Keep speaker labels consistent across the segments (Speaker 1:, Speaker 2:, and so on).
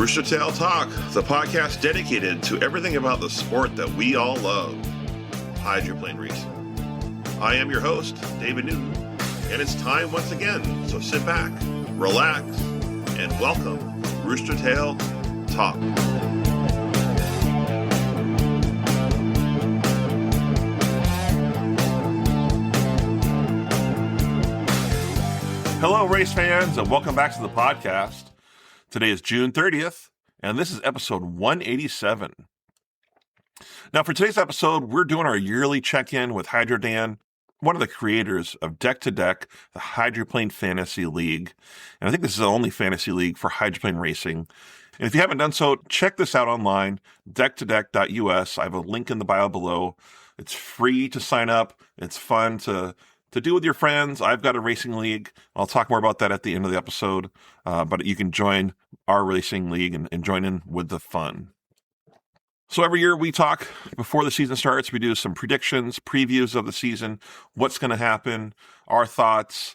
Speaker 1: Roostertail Talk, the podcast dedicated to everything about the sport that we all love, hydroplane racing. I am your host, David Newton, and it's time once again, so sit back, relax, and welcome Roostertail Talk. Hello, race fans, and welcome back to the podcast. Today is June 30th, and this is episode 187. Now, for today's episode, we're doing our yearly check-in with HydroDan, one of the creators of Deck2Deck, the Hydroplane Fantasy League. And I think this is the only fantasy league for hydroplane racing. And if you haven't done so, check this out online, Deck2Deck.us. I have a link in the bio below. It's free to sign up. It's fun to do with your friends. I've got a racing league. I'll talk more about that at the end of the episode. But you can join our racing league and join in with the fun. So every year we talk before the season starts. We do some predictions, previews of the season, what's going to happen, our thoughts.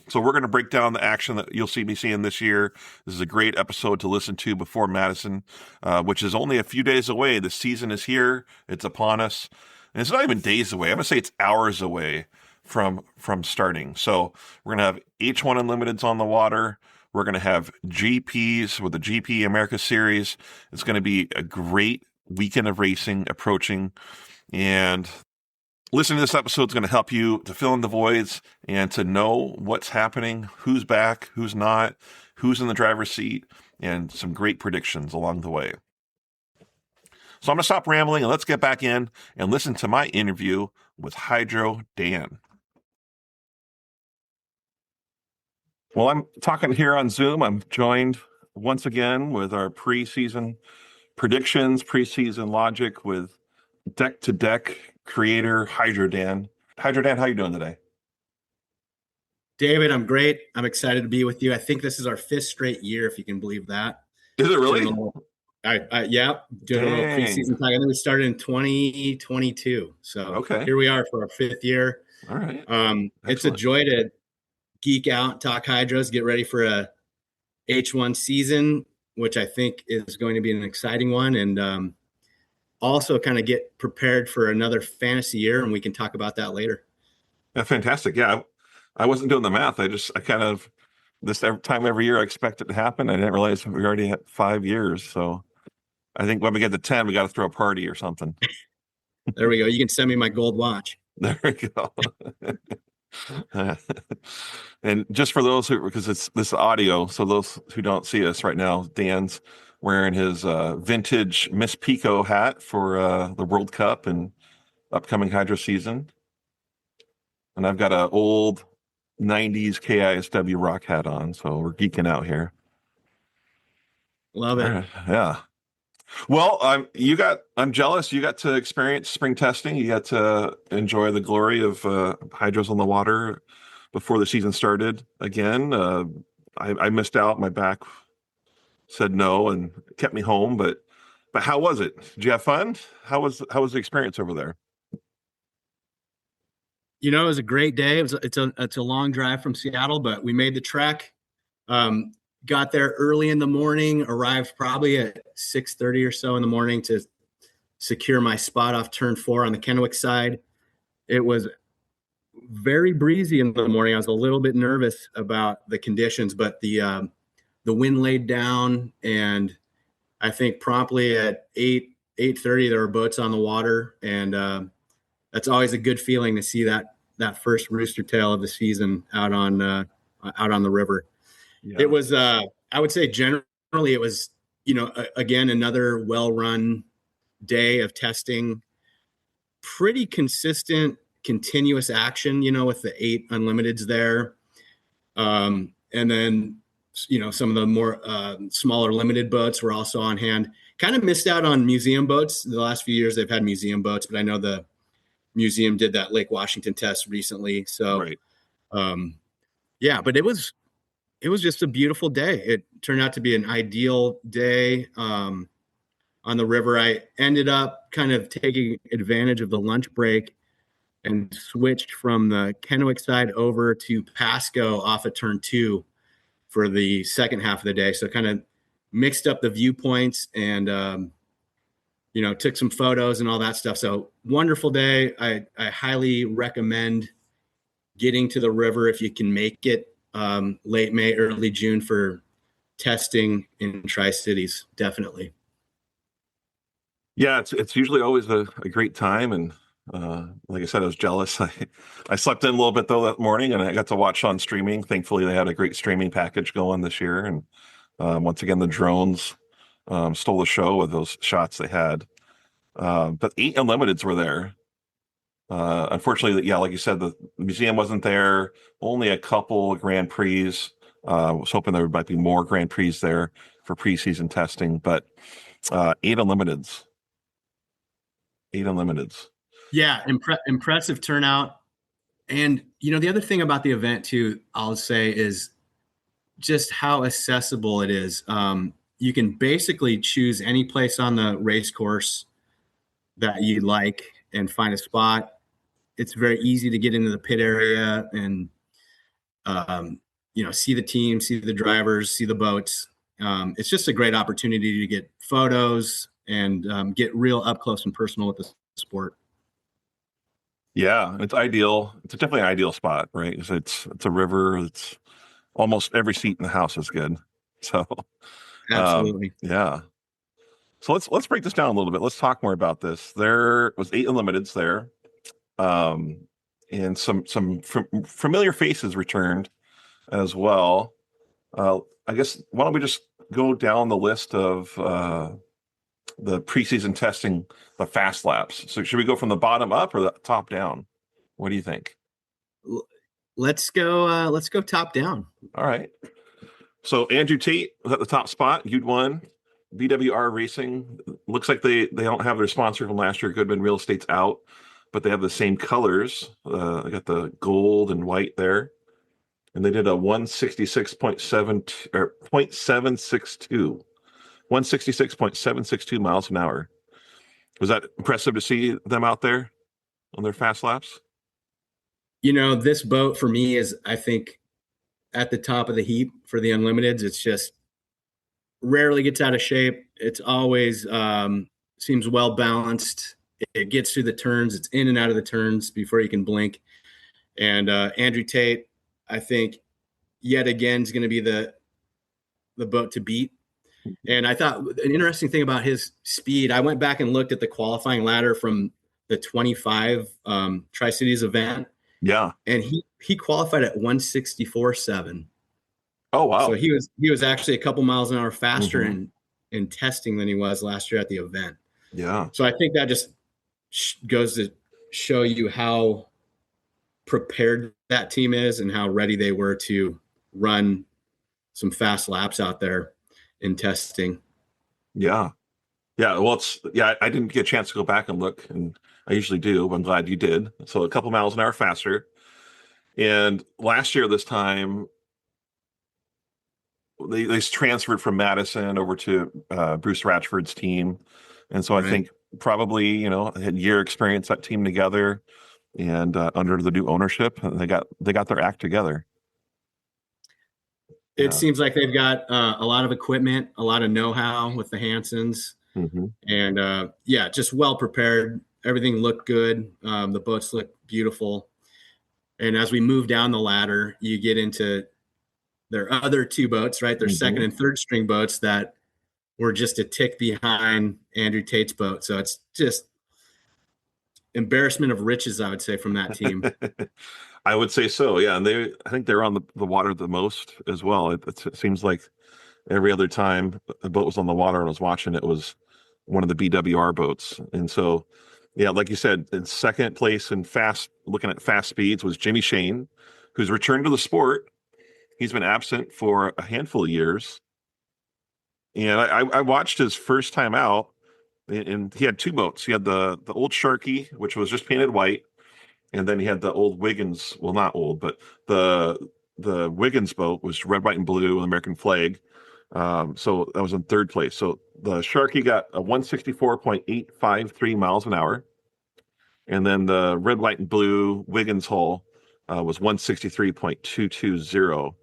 Speaker 1: So we're going to break down the action that you'll see me seeing this year. This is a great episode to listen to before Madison, which is only a few days away. The season is here. It's upon us. And it's not even days away. I'm going to say it's hours away from starting. So we're going to have H1 Unlimiteds on the water. We're going to have GPs with the GP America series. It's going to be a great weekend of racing approaching. And listening to this episode is going to help you to fill in the voids and to know what's happening, who's back, who's not, who's in the driver's seat, and some great predictions along the way. So I'm going to stop rambling and let's get back in and listen to my interview with HydroDan. Well, I'm talking here on Zoom. I'm joined once again with our preseason predictions, preseason logic with Deck2Deck creator HydroDan. HydroDan, how are you doing today?
Speaker 2: David, I'm great. I'm excited to be with you. I think this is our 5th straight year, if you can believe that.
Speaker 1: Is it really?
Speaker 2: Doing a little preseason talk. I think we started in 2022. So okay, here we are for our 5th year.
Speaker 1: All right.
Speaker 2: It's a joy to geek out, talk hydros, get ready for a H1 season, which I think is going to be an exciting one, and also kind of get prepared for another fantasy year, and we can talk about that later.
Speaker 1: Yeah, fantastic. Yeah, I wasn't doing the math. I kind of this time every year I expect it to happen. I didn't realize we already had 5 years. So I think when we get to 10, we got to throw a party or something.
Speaker 2: There we go. You can send me my gold watch.
Speaker 1: There we go. And just for those who, because it's this audio, so those who don't see us right now, Dan's wearing his vintage Miss Pico hat for the World Cup and upcoming hydro season. And I've got an old 90s KISW rock hat on, so we're geeking out here.
Speaker 2: Love it.
Speaker 1: Yeah. Well, I'm jealous. You got to experience spring testing. You got to enjoy the glory of hydros on the water before the season started. Again, I missed out. My back said no and kept me home. But how was it? Did you have fun? How was the experience over there?
Speaker 2: You know, it was a great day. It's a long drive from Seattle, but we made the trek. Got there early in the morning, arrived probably at 6:30 or so in the morning to secure my spot off turn 4 on the Kennewick side. It was very breezy in the morning. I was a little bit nervous about the conditions, but the wind laid down, and I think promptly at 8:30 there were boats on the water, and that's always a good feeling to see that first rooster tail of the season out on the river. Yeah. It was, I would say generally it was, again, another well-run day of testing, pretty consistent, continuous action, with the 8 Unlimiteds there. And then, some of the more smaller limited boats were also on hand. Kind of missed out on museum boats. The last few years they've had museum boats, but I know the museum did that Lake Washington test recently. So,
Speaker 1: right.
Speaker 2: But it was just a beautiful day. It turned out to be an ideal day on the river. I ended up kind of taking advantage of the lunch break and switched from the Kennewick side over to Pasco off of turn 2 for the second half of the day. So kind of mixed up the viewpoints and, took some photos and all that stuff. So wonderful day. I highly recommend getting to the river if you can make it late May, early June for testing in Tri-Cities. Definitely.
Speaker 1: Yeah, it's usually always a great time, and like I said, I was jealous. I slept in a little bit though that morning, and I got to watch on streaming. Thankfully, they had a great streaming package going this year, and once again, the drones stole the show with those shots they had. But 8 Unlimiteds were there. Unfortunately, yeah, like you said, the museum wasn't there. Only a couple of Grand Prix. I was hoping there might be more Grand Prix there for preseason testing, but 8 Unlimiteds. 8 Unlimiteds.
Speaker 2: Yeah, impressive turnout. And the other thing about the event too, I'll say, is just how accessible it is. You can basically choose any place on the race course that you like and find a spot. It's very easy to get into the pit area and see the team, see the drivers, see the boats. It's just a great opportunity to get photos and get real up close and personal with the sport.
Speaker 1: Yeah, it's ideal. It's definitely an ideal spot, right? It's a river. It's almost every seat in the house is good. So
Speaker 2: Absolutely.
Speaker 1: yeah. So let's break this down a little bit. Let's talk more about this. There was 8 Unlimiteds there, and some familiar faces returned as well. I guess why don't we just go down the list of the preseason testing, the fast laps. So should we go from the bottom up or the top down? What do you think?
Speaker 2: Let's go top down.
Speaker 1: All right. So Andrew Tate was at the top spot. You'd won. BWR Racing looks like they don't have their sponsor from last year. Goodman Real Estate's out, but they have the same colors. They got the gold and white there, and they did a 166.7 or 0.762. 166.762 miles an hour. Was that impressive to see them out there on their fast laps?
Speaker 2: This boat for me is, I think, at the top of the heap for the Unlimiteds. It's just rarely gets out of shape. It's always seems well balanced. It gets through the turns. It's in and out of the turns before you can blink. And Andrew Tate, I think, yet again is going to be the boat to beat. And I thought an interesting thing about his speed, I went back and looked at the qualifying ladder from the 25 Tri-Cities event.
Speaker 1: Yeah.
Speaker 2: And he qualified at 164.7.
Speaker 1: Oh, wow.
Speaker 2: So he was actually a couple miles an hour faster in testing than he was last year at the event.
Speaker 1: Yeah.
Speaker 2: So I think that just goes to show you how prepared that team is and how ready they were to run some fast laps out there in testing.
Speaker 1: Yeah. Yeah. Well, I didn't get a chance to go back and look, and I usually do, but I'm glad you did. So a couple miles an hour faster. And last year, this time, they transferred from Madison over to Bruce Ratchford's team. And so I think probably, had year experience, that team together, and under the new ownership, they got their act together.
Speaker 2: It seems like they've got a lot of equipment, a lot of know-how with the Hansons, and just well prepared. Everything looked good. The boats look beautiful. And as we move down the ladder, you get into their other two boats, right? Their second and third string boats that were just a tick behind Andrew Tate's boat. So it's just embarrassment of riches, I would say, from that team.
Speaker 1: I would say so, yeah. And I think they're on the water the most as well. It seems like every other time a boat was on the water and I was watching, it was one of the BWR boats. And so, yeah, like you said, in second place in looking at fast speeds was Jimmy Shane, who's returned to the sport. He's been absent for a handful of years. And I watched his first time out, and he had two boats. He had the old Sharky, which was just painted white. And then he had the old Wiggins, well, not old, but the Wiggins boat was red, white, and blue, American flag. So that was in third place. So the Sharky got a 164.853 miles an hour. And then the red, white, and blue Wiggins hull was 163.220.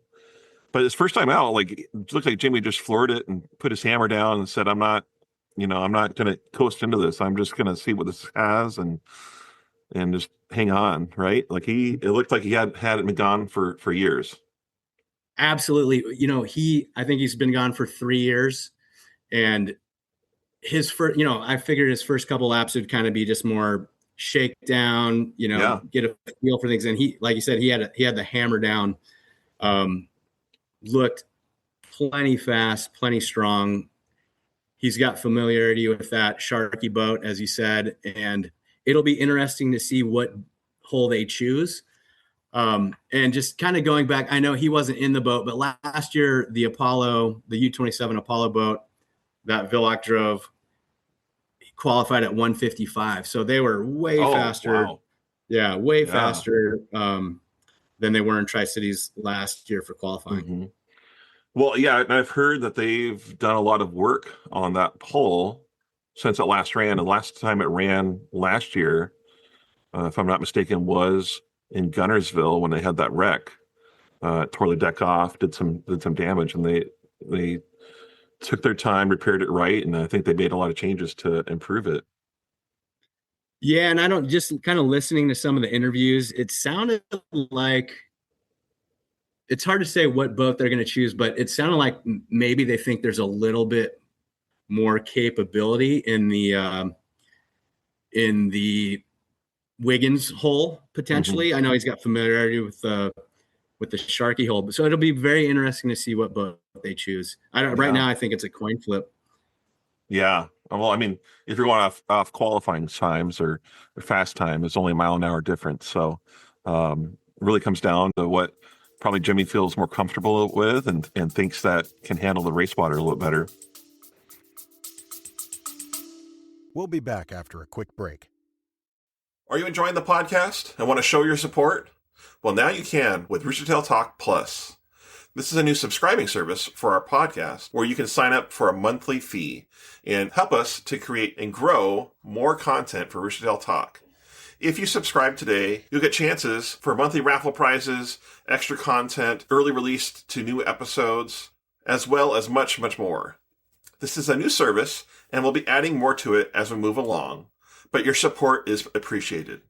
Speaker 1: But his first time out, like it looked like Jimmy just floored it and put his hammer down and said, I'm not going to coast into this. I'm just going to see what this has and just hang on, right? Like it looked like he had it gone for years.
Speaker 2: Absolutely. I think he's been gone for 3 years, and his first, I figured his first couple laps would kind of be just more shakedown,
Speaker 1: Yeah.
Speaker 2: get a feel for things. And he, like you said, he had the hammer down, looked plenty fast, plenty strong. He's got familiarity with that Sharky boat, as you said, and it'll be interesting to see what hole they choose. And just kind of going back, I know he wasn't in the boat, but last year, the U-27 Apollo boat that Villach drove, he qualified at 155. So they were way faster.
Speaker 1: Wow.
Speaker 2: Yeah, way faster than they were in Tri-Cities last year for qualifying.
Speaker 1: Mm-hmm. Well, yeah, I've heard that they've done a lot of work on that pole since it last ran. And last time it ran last year, if I'm not mistaken, was in Gunnersville when they had that wreck. Tore the deck off, did some damage, and they took their time, repaired it right, and I think they made a lot of changes to improve it.
Speaker 2: Yeah, and I don't just kind of listening to some of the interviews, it sounded like it's hard to say what boat they're going to choose, but it sounded like maybe they think there's a little bit more capability in the Wiggins hole potentially.
Speaker 1: Mm-hmm.
Speaker 2: I know he's got familiarity with the Sharky hole, so it'll be very interesting to see what boat they choose. Right now I think it's a coin flip.
Speaker 1: Yeah. Well, I mean, if you're going off qualifying times or fast time, it's only a mile an hour difference. So it really comes down to what probably Jimmy feels more comfortable with and thinks that can handle the race water a little better.
Speaker 3: We'll be back after a quick break.
Speaker 1: Are you enjoying the podcast and want to show your support? Well, now you can with Roostertail Talk Plus. This is a new subscribing service for our podcast where you can sign up for a monthly fee and help us to create and grow more content for Roostertail Talk. If you subscribe today, you'll get chances for monthly raffle prizes, extra content, early release to new episodes, as well as much, much more. This is a new service, and we'll be adding more to it as we move along, but your support is appreciated.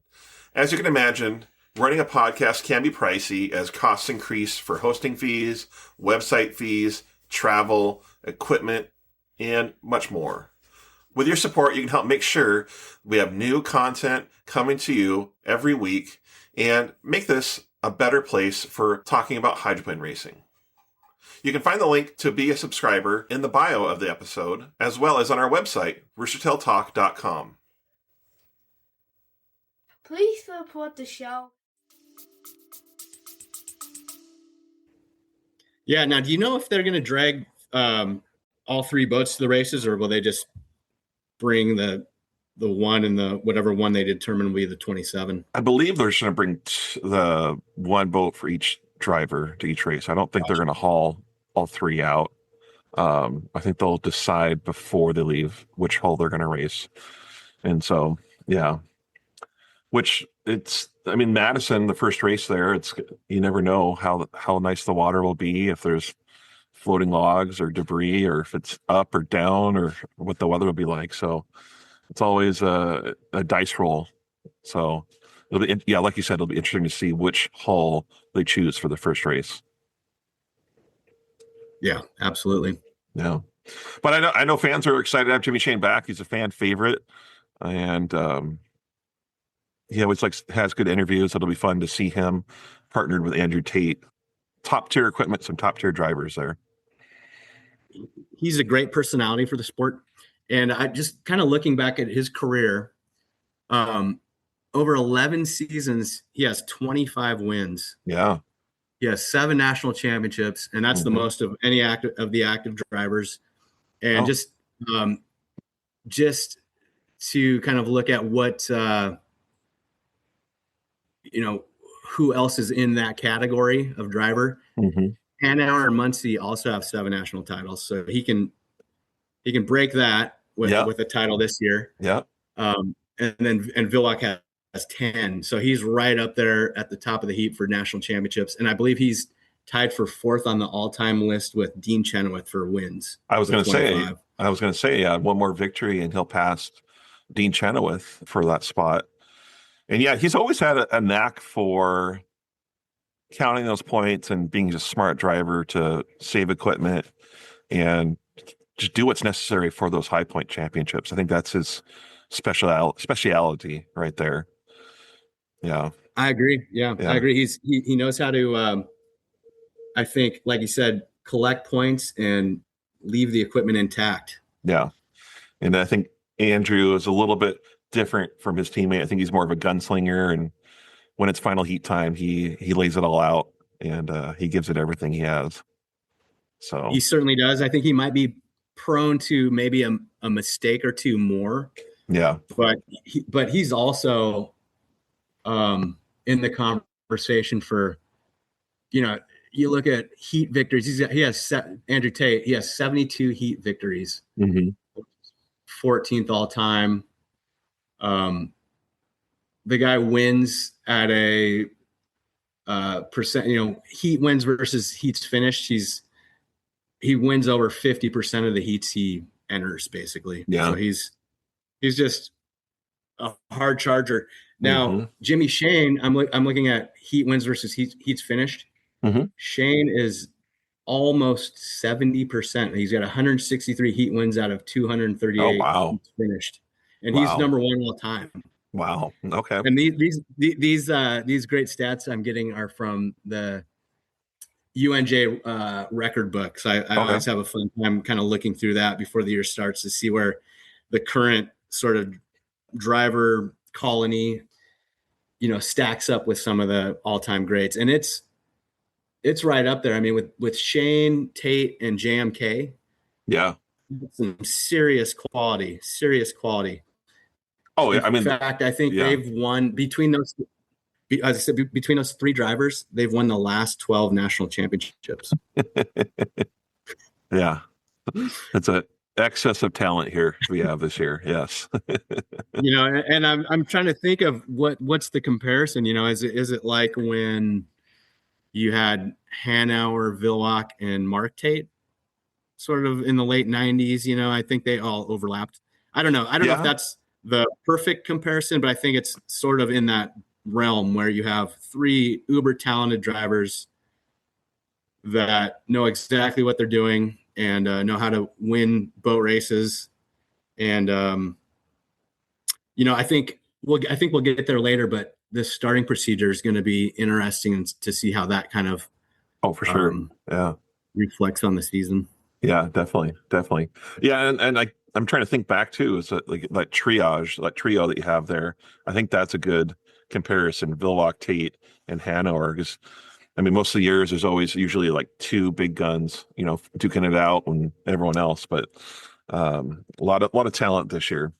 Speaker 1: As you can imagine, running a podcast can be pricey as costs increase for hosting fees, website fees, travel, equipment, and much more. With your support, you can help make sure we have new content coming to you every week and make this a better place for talking about hydroplane racing. You can find the link to be a subscriber in the bio of the episode, as well as on our website, roostertailtalk.com.
Speaker 4: Please support the show.
Speaker 2: Yeah. Now, do you know if they're going to drag all 3 boats to the races, or will they just bring the one and the whatever one they determine will be the 27?
Speaker 1: I believe they're just going to bring the one boat for each driver to each race. I don't think they're going to haul all 3 out. I think they'll decide before they leave which hole they're going to race. And so, yeah. Madison, the first race there, you never know how nice the water will be, if there's floating logs or debris, or if it's up or down, or what the weather will be like. So it's always a dice roll. So it'll be, like you said, it'll be interesting to see which hull they choose for the first race.
Speaker 2: Yeah, absolutely.
Speaker 1: Yeah. But I know fans are excited to have Jimmy Shane back. He's a fan favorite. And he always has good interviews. It'll be fun to see him partnered with Andrew Tate. Top tier equipment, some top tier drivers there.
Speaker 2: He's a great personality for the sport. And I just kind of looking back at his career, over 11 seasons, he has 25 wins.
Speaker 1: Yeah.
Speaker 2: He has 7 national championships, and that's the most of any active drivers. And just to kind of look at what, who else is in that category of driver. Hanauer and Muncie also have 7 national titles, so he can break that with a title this year.
Speaker 1: Yeah.
Speaker 2: And Villach has 10, so he's right up there at the top of the heap for national championships. And I believe he's tied for 4th on the all-time list with Dean Chenoweth for wins.
Speaker 1: I was going to say,
Speaker 2: 25.
Speaker 1: one more victory and he'll pass Dean Chenoweth for that spot. And yeah, he's always had a knack for counting those points and being a smart driver to save equipment and just do what's necessary for those high point championships. I think that's his speciality right there. Yeah.
Speaker 2: I agree. Yeah. I agree. He knows how to, I think, like you said, collect points and leave the equipment intact.
Speaker 1: Yeah. And I think Andrew is a little bit different from his teammate. I think he's more of a gunslinger, and when it's final heat time, he lays it all out and he gives it everything he has. So
Speaker 2: he certainly does. I think he might be prone to maybe a mistake or two more.
Speaker 1: Yeah.
Speaker 2: But he's also in the conversation for, you look at heat victories. He has Andrew Tate. He has 72 heat victories, 14th all time. The guy wins at a percent. Heat wins versus heats finished. He wins over 50% of the heats he enters, basically.
Speaker 1: Yeah.
Speaker 2: So he's just a hard charger. Now, Jimmy Shane, I'm looking at heat wins versus heats finished. Shane is almost 70%. He's got 163 heat wins out of 238 heats finished, and he's number 1 all time.
Speaker 1: Wow. Okay.
Speaker 2: And these great stats I'm getting are from the UNJ record books. I always have a fun time kind of looking through that before the year starts to see where the current sort of driver colony, stacks up with some of the all-time greats. And it's right up there. I mean, with Shane, Tate, and JMK.
Speaker 1: Yeah.
Speaker 2: Some serious quality.
Speaker 1: Oh, yeah.
Speaker 2: In fact, I think they've won between those. As I said, between those 3 drivers, they've won the last 12 national championships.
Speaker 1: Yeah. It's an excess of talent here we have this year. Yes.
Speaker 2: And I'm trying to think of what's the comparison. Is it like when you had Hanauer, Villach, and Mark Tate sort of in the late 90s? I think they all overlapped. I don't know. I don't know if that's the perfect comparison, but I think it's sort of in that realm where you have 3 uber talented drivers that know exactly what they're doing and know how to win boat races. And I think we'll get there later, but the starting procedure is going to be interesting to see how that kind of
Speaker 1: for sure
Speaker 2: reflects on the season.
Speaker 1: Yeah, definitely. Yeah, and I'm trying to think back too. It's like that triage, that trio that you have there. I think that's a good comparison. Villach, Tate, and Hanauer. Because most of the years there's always usually like 2 big guns, duking it out and everyone else. But a lot of talent this year.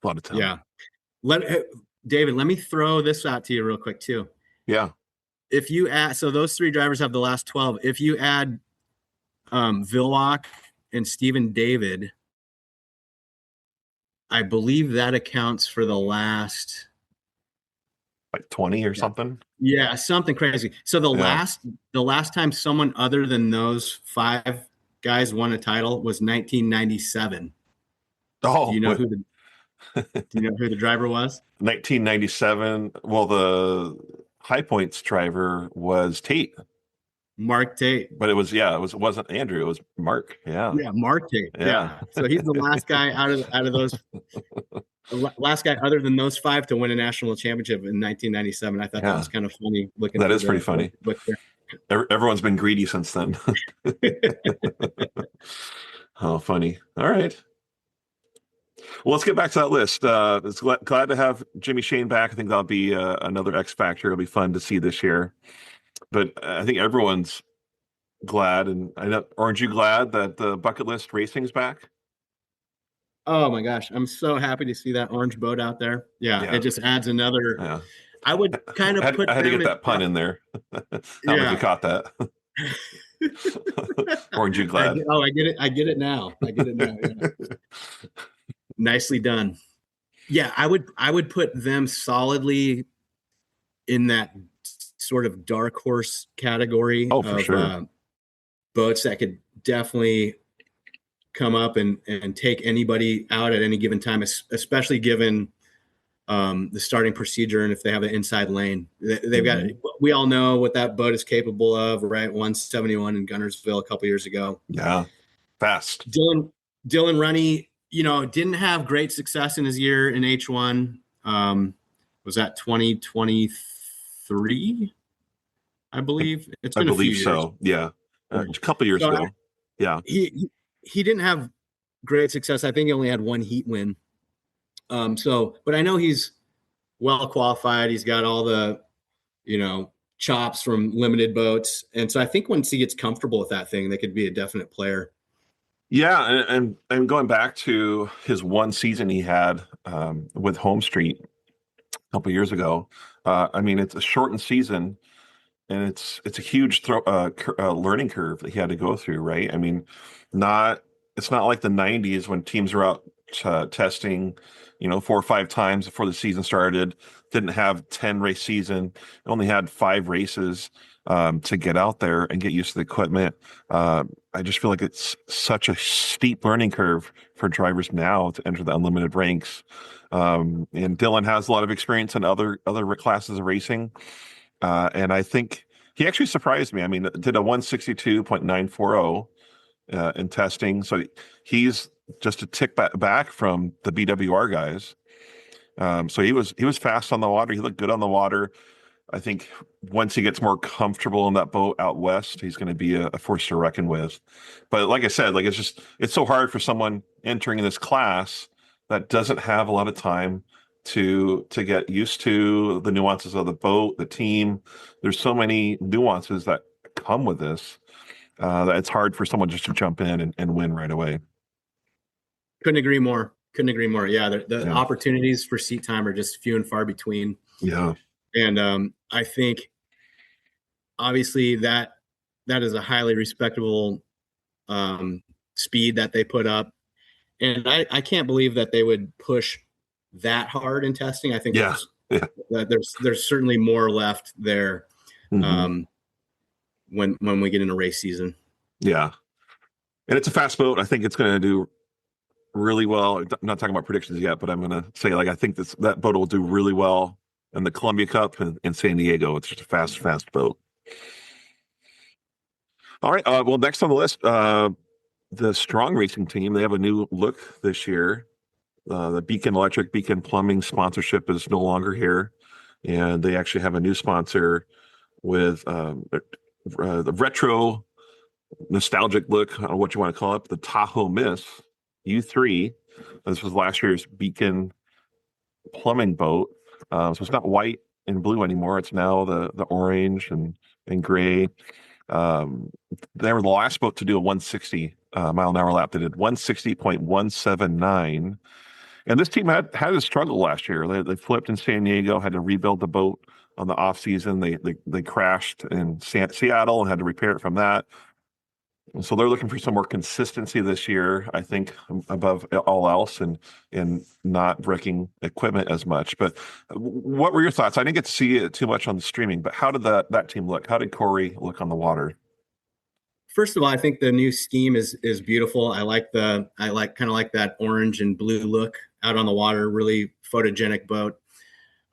Speaker 1: A lot of talent.
Speaker 2: Yeah. David, let me throw this out to you real quick too.
Speaker 1: Yeah.
Speaker 2: If you add, so those 3 drivers have the last 12. If you add Villach and Stephen David, I believe that accounts for the last
Speaker 1: like 20 or something.
Speaker 2: Yeah, something crazy. So the last time someone other than those 5 guys won a title was 1997.
Speaker 1: Oh,
Speaker 2: do you know who the driver was?
Speaker 1: 1997. Well, the high points driver was Tate.
Speaker 2: Mark Tate.
Speaker 1: But it wasn't Andrew, it was Mark. Yeah.
Speaker 2: Yeah, Mark Tate. Yeah. So he's the last guy out of those last guy other than those 5 to win a national championship in 1997. I thought that was kind of funny looking.
Speaker 1: That is pretty funny. Everyone's been greedy since then. Oh, funny. All right. Well, let's get back to that list. It's glad to have Jimmy Shane back. I think that'll be another X factor. It'll be fun to see this year. But I think everyone's glad, and I know, aren't you glad that the bucket list racing's back?
Speaker 2: Oh my gosh, I'm so happy to see that orange boat out there. Yeah. It just adds another. Yeah. I would kind of
Speaker 1: I had to get that pun in there. I don't know if you caught that. Aren't you glad?
Speaker 2: I get it. I get it now. Yeah. Nicely done. Yeah, I would put them solidly in that sort of dark horse category
Speaker 1: Oh, for
Speaker 2: of
Speaker 1: sure.
Speaker 2: boats that could definitely come up and take anybody out at any given time, especially given the starting procedure and if they have an inside lane. They've got, we all know what that boat is capable of, right? 171 in Gunnersville a couple years ago.
Speaker 1: Yeah, fast.
Speaker 2: Dylan Runny, didn't have great success in his year in H1. Was that 2023? I believe it's
Speaker 1: I
Speaker 2: been a few
Speaker 1: believe
Speaker 2: years.
Speaker 1: so. Yeah, a couple years
Speaker 2: So
Speaker 1: ago. Yeah,
Speaker 2: he didn't have great success. I think he only had one heat win. But I know he's well qualified. He's got all the, chops from limited boats. And so I think once he gets comfortable with that thing, they could be a definite player.
Speaker 1: yeah, and going back to his one season he had with Home Street a couple years ago. I mean, it's a shortened season, and it's a huge learning curve that he had to go through, right? I mean, it's not like the 90s when teams were out testing, 4 or 5 times before the season started, didn't have 10 race season, only had 5 races to get out there and get used to the equipment. I just feel like it's such a steep learning curve for drivers now to enter the unlimited ranks. And Dylan has a lot of experience in other classes of racing. And I think he actually surprised me. I mean, did a 162.940 in testing. So he's just a tick back from the BWR guys. So he was fast on the water. He looked good on the water. I think once he gets more comfortable in that boat out west, he's going to be a force to reckon with. But like I said, like it's so hard for someone entering this class that doesn't have a lot of time to get used to the nuances of the boat, the team. There's so many nuances that come with this that it's hard for someone just to jump in and win right away.
Speaker 2: Couldn't agree more. Yeah, the opportunities for seat time are just few and far between.
Speaker 1: Yeah.
Speaker 2: And I think obviously that is a highly respectable speed that they put up. And I can't believe that they would push that hard in testing. I think there's certainly more left there when we get into race season.
Speaker 1: Yeah. And it's a fast boat. I think it's going to do really well. I'm not talking about predictions yet, but I'm going to say, I think that boat will do really well in the Columbia Cup in San Diego. It's just a fast boat. All right. Well, next on the list, the Strong Racing team. They have a new look this year. The Beacon Electric, Beacon Plumbing sponsorship is no longer here, and they actually have a new sponsor with the retro nostalgic look. I don't know what you want to call it. The Tahoe Miss U3. This was last year's Beacon plumbing boat. So it's not white and blue anymore. It's now the orange and gray. They were the last boat to do a 160 mile an hour lap. They did 160.179. And this team had a struggle last year. They flipped in San Diego, had to rebuild the boat on the off season. They crashed in Seattle and had to repair it from that. And so they're looking for some more consistency this year, I think, above all else, and not wrecking equipment as much. But what were your thoughts? I didn't get to see it too much on the streaming, but how did that team look? How did Corey look on the water?
Speaker 2: First of all, I think the new scheme is beautiful. I like that orange and blue look out on the water. Really photogenic boat.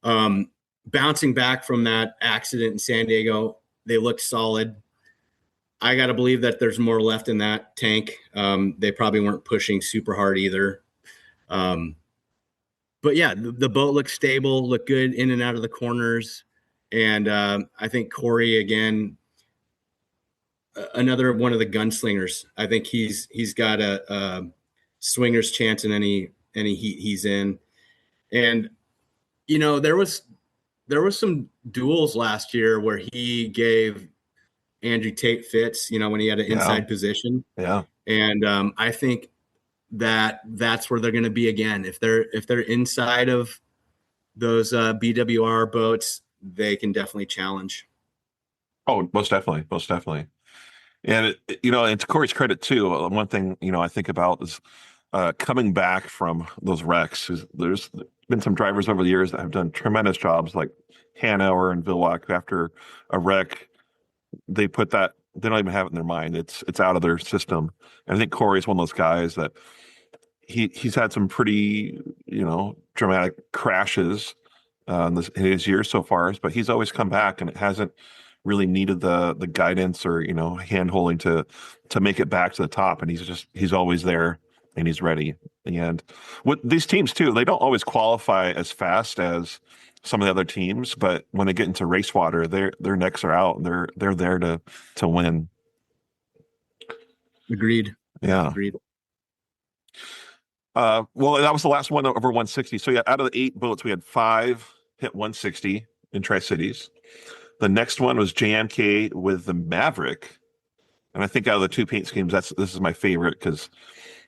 Speaker 2: Bouncing back from that accident in San Diego, they looked solid. I got to believe that there's more left in that tank. They probably weren't pushing super hard either. But yeah, the boat looked stable, looked good in and out of the corners. And I think Corey, again, another one of the gunslingers. I think he's got a swinger's chance in any heat he's in. And, there was some duels last year where he gave Andrew Tate fits, when he had an inside position.
Speaker 1: Yeah.
Speaker 2: And I think that's where they're going to be again. If they're inside of those BWR boats, they can definitely challenge.
Speaker 1: Oh, most definitely. And and to Corey's credit too, one thing I think about is coming back from those wrecks. There's been some drivers over the years that have done tremendous jobs, like Hanauer and Villach. After a wreck, they put that, they don't even have it in their mind. It's out of their system. And I think Corey is one of those guys that he's had some pretty, dramatic crashes in his years so far, but he's always come back, and it hasn't really needed the guidance or hand holding to make it back to the top. And he's always there, and he's ready. And with these teams too, they don't always qualify as fast as some of the other teams, but when they get into race water, their necks are out. They're there to win.
Speaker 2: Agreed.
Speaker 1: Yeah.
Speaker 2: Agreed.
Speaker 1: Well, that was the last one over 160. So yeah, out of the 8 boats, we had 5 hit 160 in Tri-Cities. The next one was JMK with the Maverick. And I think out of the 2 paint schemes, this is my favorite, because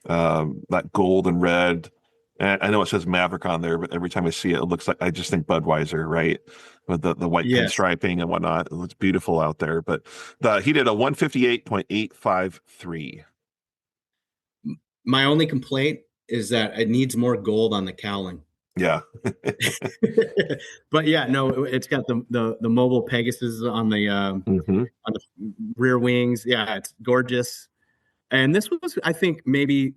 Speaker 1: that gold and red, and I know it says Maverick on there, but every time I see it, it looks like, I just think Budweiser, right? With the white pinstriping and whatnot. It looks beautiful out there. But he did a 158.853.
Speaker 2: My only complaint is that it needs more gold on the cowling.
Speaker 1: Yeah.
Speaker 2: But yeah, no, it's got the mobile Pegasus on the on the rear wings. Yeah, it's gorgeous. And this was, I think, maybe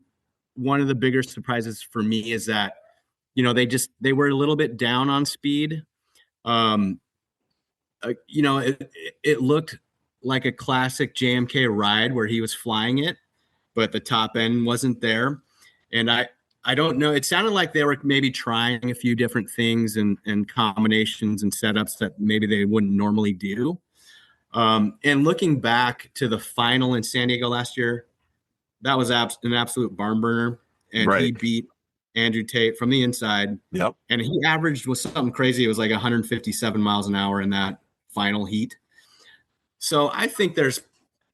Speaker 2: one of the bigger surprises for me is that, they were a little bit down on speed. It looked like a classic JMK ride where he was flying it, but the top end wasn't there. And I don't know. It sounded like they were maybe trying a few different things and combinations and setups that maybe they wouldn't normally do. And looking back to the final in San Diego last year, that was an absolute barn burner. And He beat Andrew Tate from the inside.
Speaker 1: Yep.
Speaker 2: And he averaged was something crazy. It was like 157 miles an hour in that final heat. So I think there's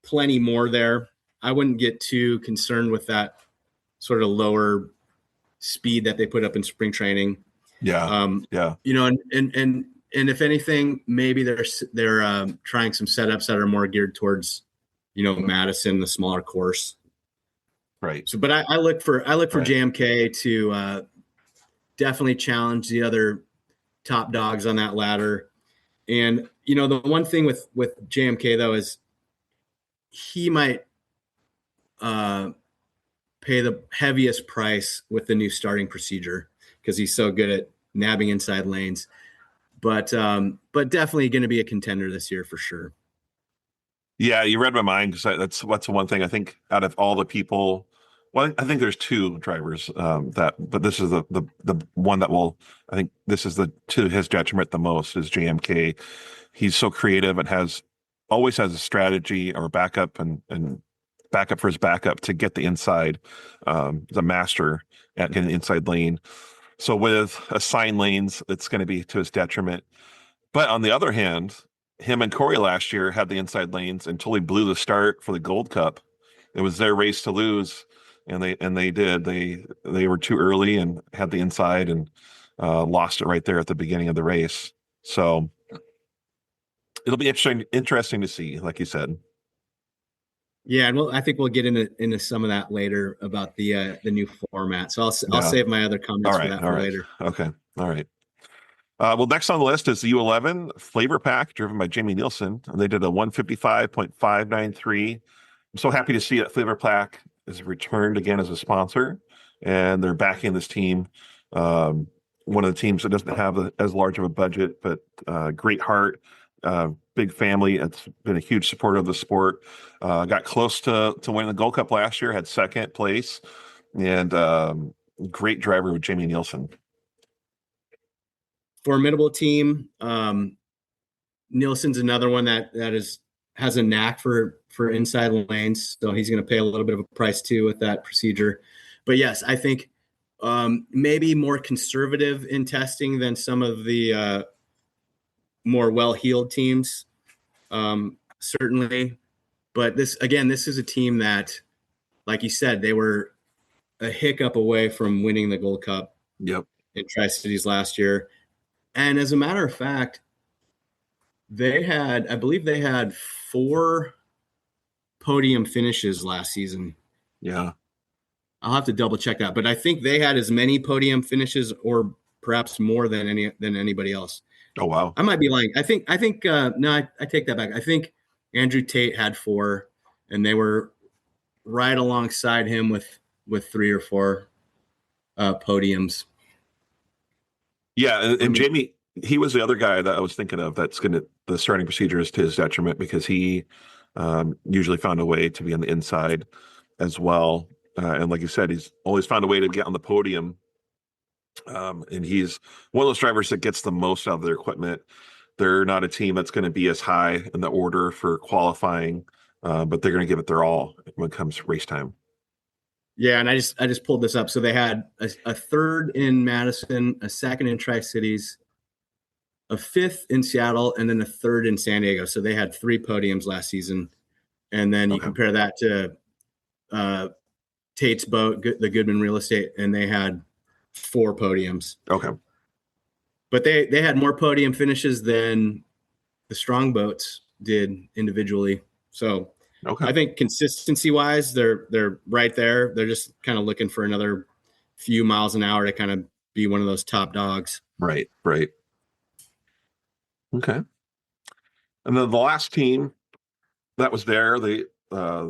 Speaker 2: plenty more there. I wouldn't get too concerned with that sort of lower speed that they put up in spring training.
Speaker 1: Yeah.
Speaker 2: And if anything, maybe they're trying some setups that are more geared towards, Madison, the smaller course.
Speaker 1: Right.
Speaker 2: So, but I look for JMK to definitely challenge the other top dogs on that ladder. And, the one thing with JMK though, is he might pay the heaviest price with the new starting procedure, because he's so good at nabbing inside lanes, but definitely going to be a contender this year for sure.
Speaker 1: Yeah, you read my mind, because that's the one thing I think out of all the people. Well, I think there's 2 drivers but this is the one that will. I think this is to his detriment the most is JMK. He's so creative and always has a strategy or backup and backup for his backup to get the inside. The master at getting the inside lane. So with assigned lanes, it's going to be to his detriment. But on the other hand, him and Corey last year had the inside lanes until he blew the start for the Gold Cup. It was their race to lose, and they did. They were too early and had the inside and lost it right there at the beginning of the race. So it'll be interesting to see, like you said.
Speaker 2: Yeah, and I think we'll get into some of that later about the new format. So I'll save my other comments for that for later.
Speaker 1: Okay. All right. Well, next on the list is the U11 Flavor Pack, driven by Jamie Nielsen. And they did a 155.593. I'm so happy to see that Flavor Pack is returned again as a sponsor, and they're backing this team. One of the teams that doesn't have as large of a budget, but great heart, big family. It's been a huge supporter of the sport. Got close to winning the Gold Cup last year, had second place, and great driver with Jamie Nielsen.
Speaker 2: Formidable team. Nielsen's another one that has a knack for inside lanes, so he's going to pay a little bit of a price too with that procedure. But yes, I think maybe more conservative in testing than some of the more well-heeled teams, certainly. But this is a team that, like you said, they were a hiccup away from winning the Gold Cup.
Speaker 1: Yep.
Speaker 2: In Tri-Cities last year. And as a matter of fact, I believe they had 4 podium finishes last season.
Speaker 1: Yeah.
Speaker 2: I'll have to double check that, but I think they had as many podium finishes or perhaps more than anybody else.
Speaker 1: Oh, wow.
Speaker 2: I might be lying. I think no, I take that back. I think Andrew Tate had 4, and they were right alongside him with 3 or 4 podiums.
Speaker 1: Yeah, and Jamie, he was the other guy that I was thinking of that's going to, the starting procedure is to his detriment because he usually found a way to be on the inside as well. And like you said, he's always found a way to get on the podium. And he's one of those drivers that gets the most out of their equipment. They're not a team that's going to be as high in the order for qualifying, but they're going to give it their all when it comes to race time.
Speaker 2: Yeah, and I just pulled this up. So they had a 3rd in Madison, a 2nd in Tri-Cities, a 5th in Seattle, and then a 3rd in San Diego. So they had 3 podiums last season. And then you compare that to Tate's boat, the Goodman Real Estate, and they had 4 podiums.
Speaker 1: Okay.
Speaker 2: But they had more podium finishes than the strong boats did individually. So I think consistency wise, they're right there. They're just kind of looking for another few miles an hour to kind of be one of those top dogs.
Speaker 1: Right. Okay. And then the last team that was there, the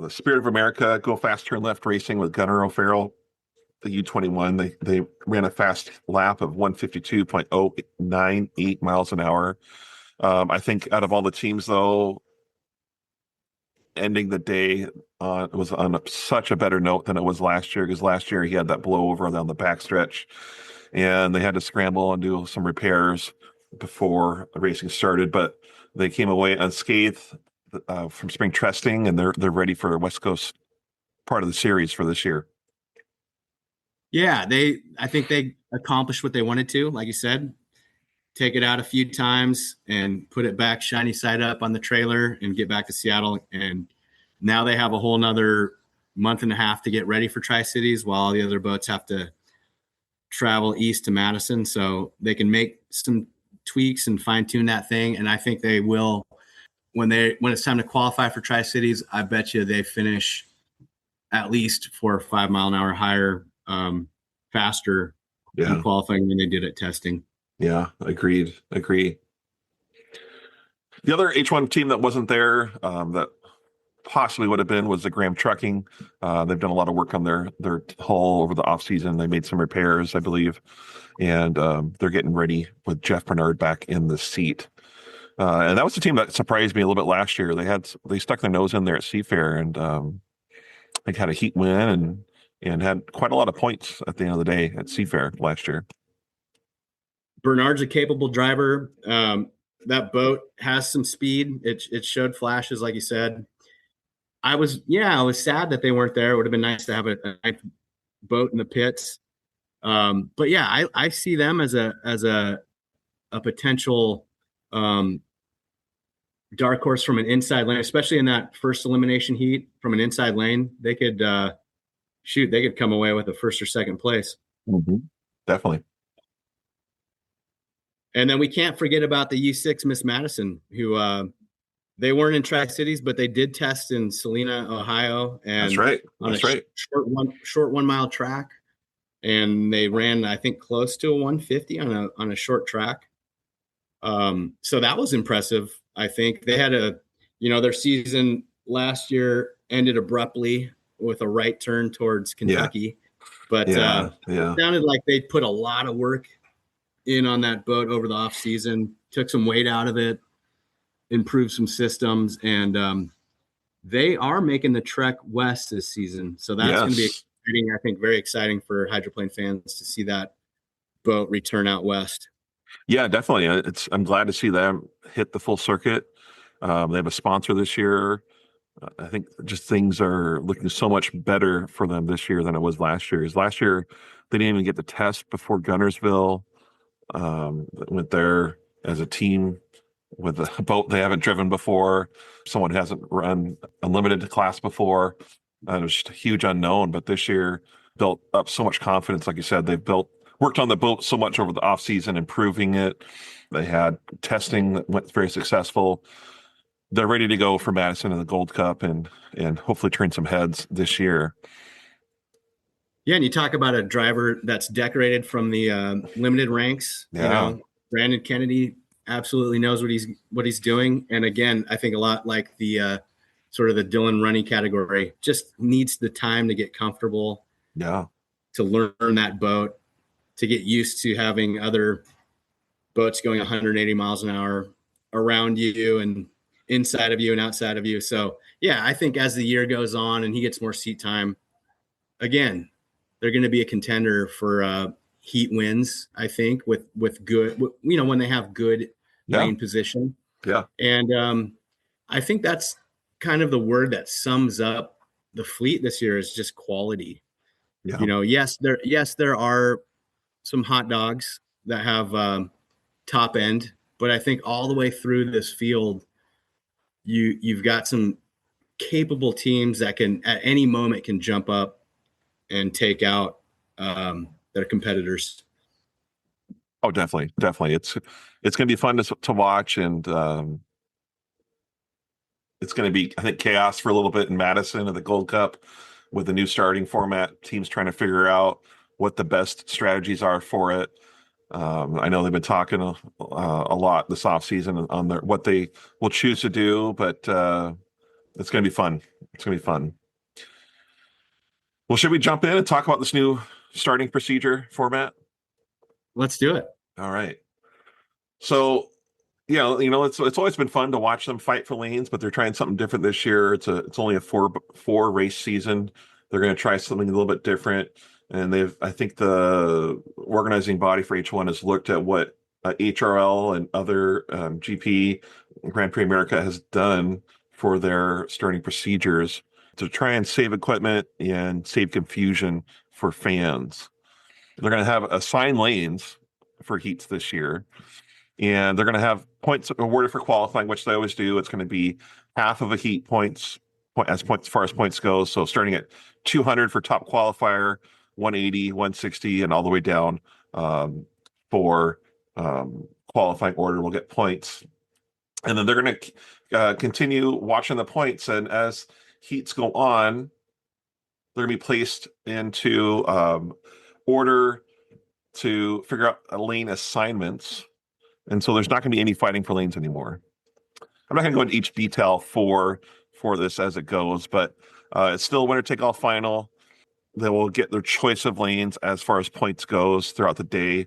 Speaker 1: Spirit of America Go Fast Turn Left Racing with Gunnar O'Farrell, the U21. They ran a fast lap of 152.098 miles an hour. I think out of all the teams, though, ending the day was on such a better note than it was last year, because last year he had that blowover down the backstretch and they had to scramble and do some repairs before the racing started, but they came away unscathed from spring testing, and they're ready for a West Coast part of the series for this year.
Speaker 2: Yeah, I think they accomplished what they wanted to, like you said, take it out a few times and put it back shiny side up on the trailer and get back to Seattle. And now they have a whole nother month and a half to get ready for Tri-Cities while the other boats have to travel east to Madison. So they can make some tweaks and fine tune that thing. And I think they will, when it's time to qualify for Tri-Cities, I bet you they finish at least 4 or 5 mile an hour higher, faster in qualifying than they did at testing.
Speaker 1: Yeah, agreed. The other H1 team that wasn't there that possibly would have been was the Graham Trucking. They've done a lot of work on their hull over the off season. They made some repairs, I believe, and they're getting ready with Jeff Bernard back in the seat. And that was the team that surprised me a little bit last year. They stuck their nose in there at Seafair and they had a heat win and had quite a lot of points at the end of the day at Seafair last year.
Speaker 2: Bernard's a capable driver. That boat has some speed. It showed flashes, like you said. I was sad that they weren't there. It would have been nice to have a nice boat in the pits. But yeah, I see them as a potential dark horse from an inside lane, especially in that first elimination heat from an inside lane. They could they could come away with a first or second place.
Speaker 1: Mm-hmm. Definitely.
Speaker 2: And then we can't forget about the U6 Miss Madison, who they weren't in Tri-Cities, but they did test in Salina, Ohio. And
Speaker 1: that's right.
Speaker 2: Short 1 mile track. And they ran, I think, close to a 150 on a short track. So that was impressive. I think they had their season last year ended abruptly with a right turn towards Kentucky. But it sounded like they put a lot of work in on that boat over the off season, took some weight out of it, improved some systems, and they are making the trek west this season. So that's going to be exciting. I think very exciting for Hydroplane fans to see that boat return out west.
Speaker 1: Yeah, definitely. I'm glad to see them hit the full circuit. They have a sponsor this year. I think just things are looking so much better for them this year than it was last year. Last year, they didn't even get the test before Guntersville. Went there as a team with a boat they haven't driven before. Someone who hasn't run unlimited class before. It was just a huge unknown. But this year, built up so much confidence. Like you said, they've worked on the boat so much over the off season, improving it. They had testing that went very successful. They're ready to go for Madison and the Gold Cup and hopefully turn some heads this year.
Speaker 2: Yeah, and you talk about a driver that's decorated from the limited ranks.
Speaker 1: Yeah.
Speaker 2: Brandon Kennedy absolutely knows what he's doing. And again, I think a lot like the sort of the Dylan Runny category, just needs the time to get comfortable.
Speaker 1: Yeah.
Speaker 2: To learn that boat, to get used to having other boats going 180 miles an hour around you and inside of you and outside of you. So yeah, I think as the year goes on and he gets more seat time, again, they're going to be a contender for heat wins, I think, with good, when they have good lane position.
Speaker 1: Yeah.
Speaker 2: And I think that's kind of the word that sums up the fleet this year is just quality.
Speaker 1: Yeah.
Speaker 2: Yes, there are some hot dogs that have top end, but I think all the way through this field, you've got some capable teams that can at any moment can jump up and take out their competitors.
Speaker 1: Oh, definitely. It's going to be fun to watch, and it's going to be, I think, chaos for a little bit in Madison at the Gold Cup with the new starting format. Teams trying to figure out what the best strategies are for it. I know they've been talking a lot this offseason on what they will choose to do, but it's going to be fun. It's going to be fun. Well, should we jump in and talk about this new starting procedure format?
Speaker 2: Let's do it.
Speaker 1: All right. So, it's always been fun to watch them fight for lanes, but they're trying something different this year. It's only a four race season. They're going to try something a little bit different. And I think the organizing body for each one has looked at what HRL and other GP Grand Prix America has done for their starting procedures to try and save equipment and save confusion for fans. They're going to have assigned lanes for heats this year, and they're going to have points awarded for qualifying, which they always do. It's going to be half of a heat as far as points go. So starting at 200 for top qualifier, 180, 160, and all the way down for qualifying order will get points. And then they're going to continue watching the points. And as heats go on, they're going to be placed into order to figure out lane assignments. And so there's not going to be any fighting for lanes anymore. I'm not going to go into each detail for this as it goes, but it's still a winner-take-all final. They will get their choice of lanes as far as points goes throughout the day.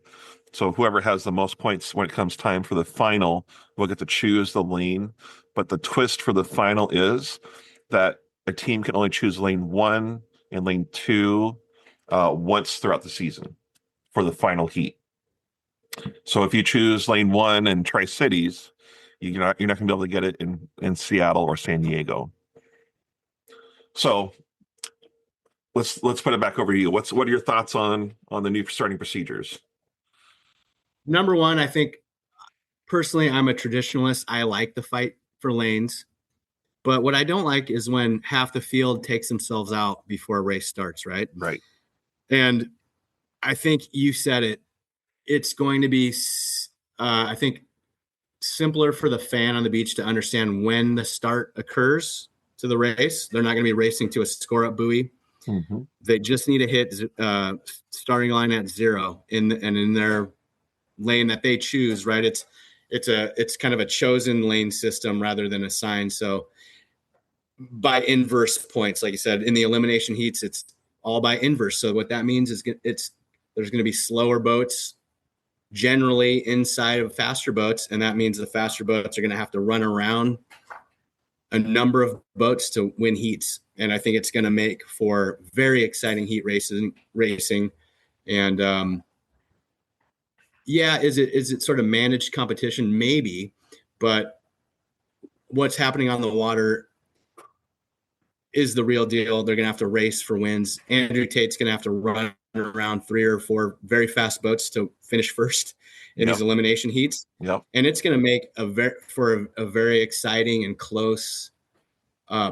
Speaker 1: So whoever has the most points when it comes time for the final will get to choose the lane. But the twist for the final is that a team can only choose lane 1 and lane 2 once throughout the season for the final heat. So if you choose lane 1 in Tri-Cities, you're not going to be able to get it in Seattle or San Diego. So let's put it back over to you. What are your thoughts on the new starting procedures?
Speaker 2: Number one, I think personally, I'm a traditionalist. I like the fight for lanes, but what I don't like is when half the field takes themselves out before a race starts, right?
Speaker 1: Right.
Speaker 2: And I think you said it. It's going to be, I think, simpler for the fan on the beach to understand when the start occurs to the race. They're not going to be racing to a score-up buoy.
Speaker 1: Mm-hmm.
Speaker 2: They just need to hit starting line at 0 in their lane that they choose. Right? It's kind of a chosen lane system rather than assigned. So by inverse points, like you said, in the elimination heats, it's all by inverse. So what that means is there's going to be slower boats generally inside of faster boats, and that means the faster boats are going to have to run around a number of boats to win heats. And I think it's going to make for very exciting heat racing. And is it sort of managed competition? Maybe, but what's happening on the water is the real deal. They're going to have to race for wins. Andrew Tate's going to have to run around 3 or 4 very fast boats to finish first in these elimination heats.
Speaker 1: Yep.
Speaker 2: And it's going to make a very exciting and close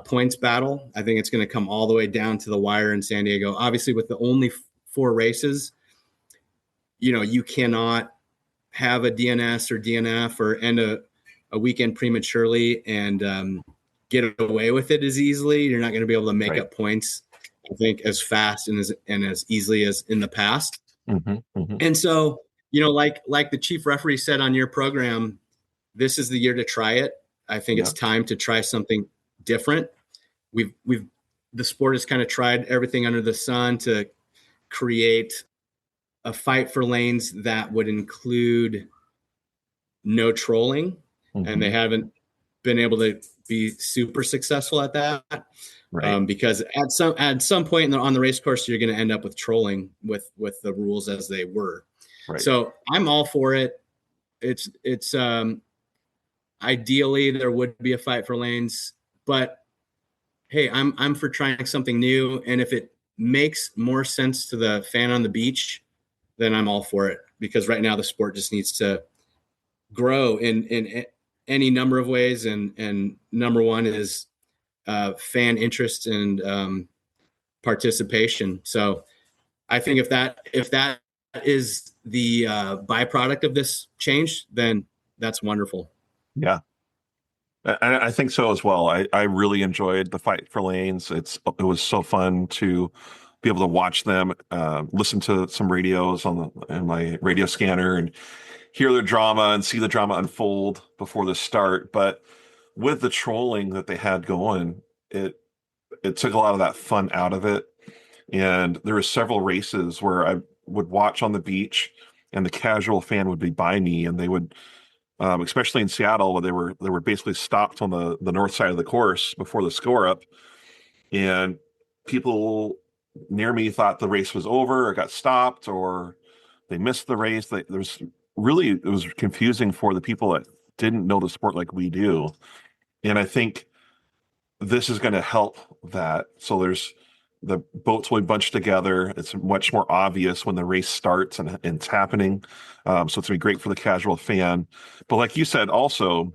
Speaker 2: points battle. I think it's going to come all the way down to the wire in San Diego. Obviously, with the only 4 races, you cannot have a DNS or DNF or end a weekend prematurely and get away with it as easily. You're not going to be able to make up points I think, as fast and as easily as in the past.
Speaker 1: Mm-hmm.
Speaker 2: And so, like the chief referee said on your program, this is the year to try it. I think it's time to try something different. The sport has kind of tried everything under the sun to create a fight for lanes that would include no trolling, and they haven't been able to be super successful at that.
Speaker 1: Right.
Speaker 2: Because at some point on the race course, you're going to end up with trolling with the rules as they were.
Speaker 1: Right.
Speaker 2: So I'm all for it. It's ideally there would be a fight for lanes, but hey, I'm for trying something new. And if it makes more sense to the fan on the beach, then I'm all for it, because right now the sport just needs to grow in any number of ways. And number one is fan interest and participation. So I think if that is the byproduct of this change, then that's wonderful.
Speaker 1: Yeah. I think so as well. I really enjoyed the fight for lanes. It was so fun to be able to watch them, listen to some radios in my radio scanner and hear the drama and see the drama unfold before the start. But with the trolling that they had going, it took a lot of that fun out of it. And there were several races where I would watch on the beach and the casual fan would be by me, and they would, especially in Seattle, where they were basically stopped on the north side of the course before the score up, and people near me thought the race was over or got stopped or they missed the race. It was confusing for the people that didn't know the sport like we do, and I think this is going to help that. So the boats will be bunched together. It's much more obvious when the race starts and it's happening. So it's going to be great for the casual fan. But like you said, also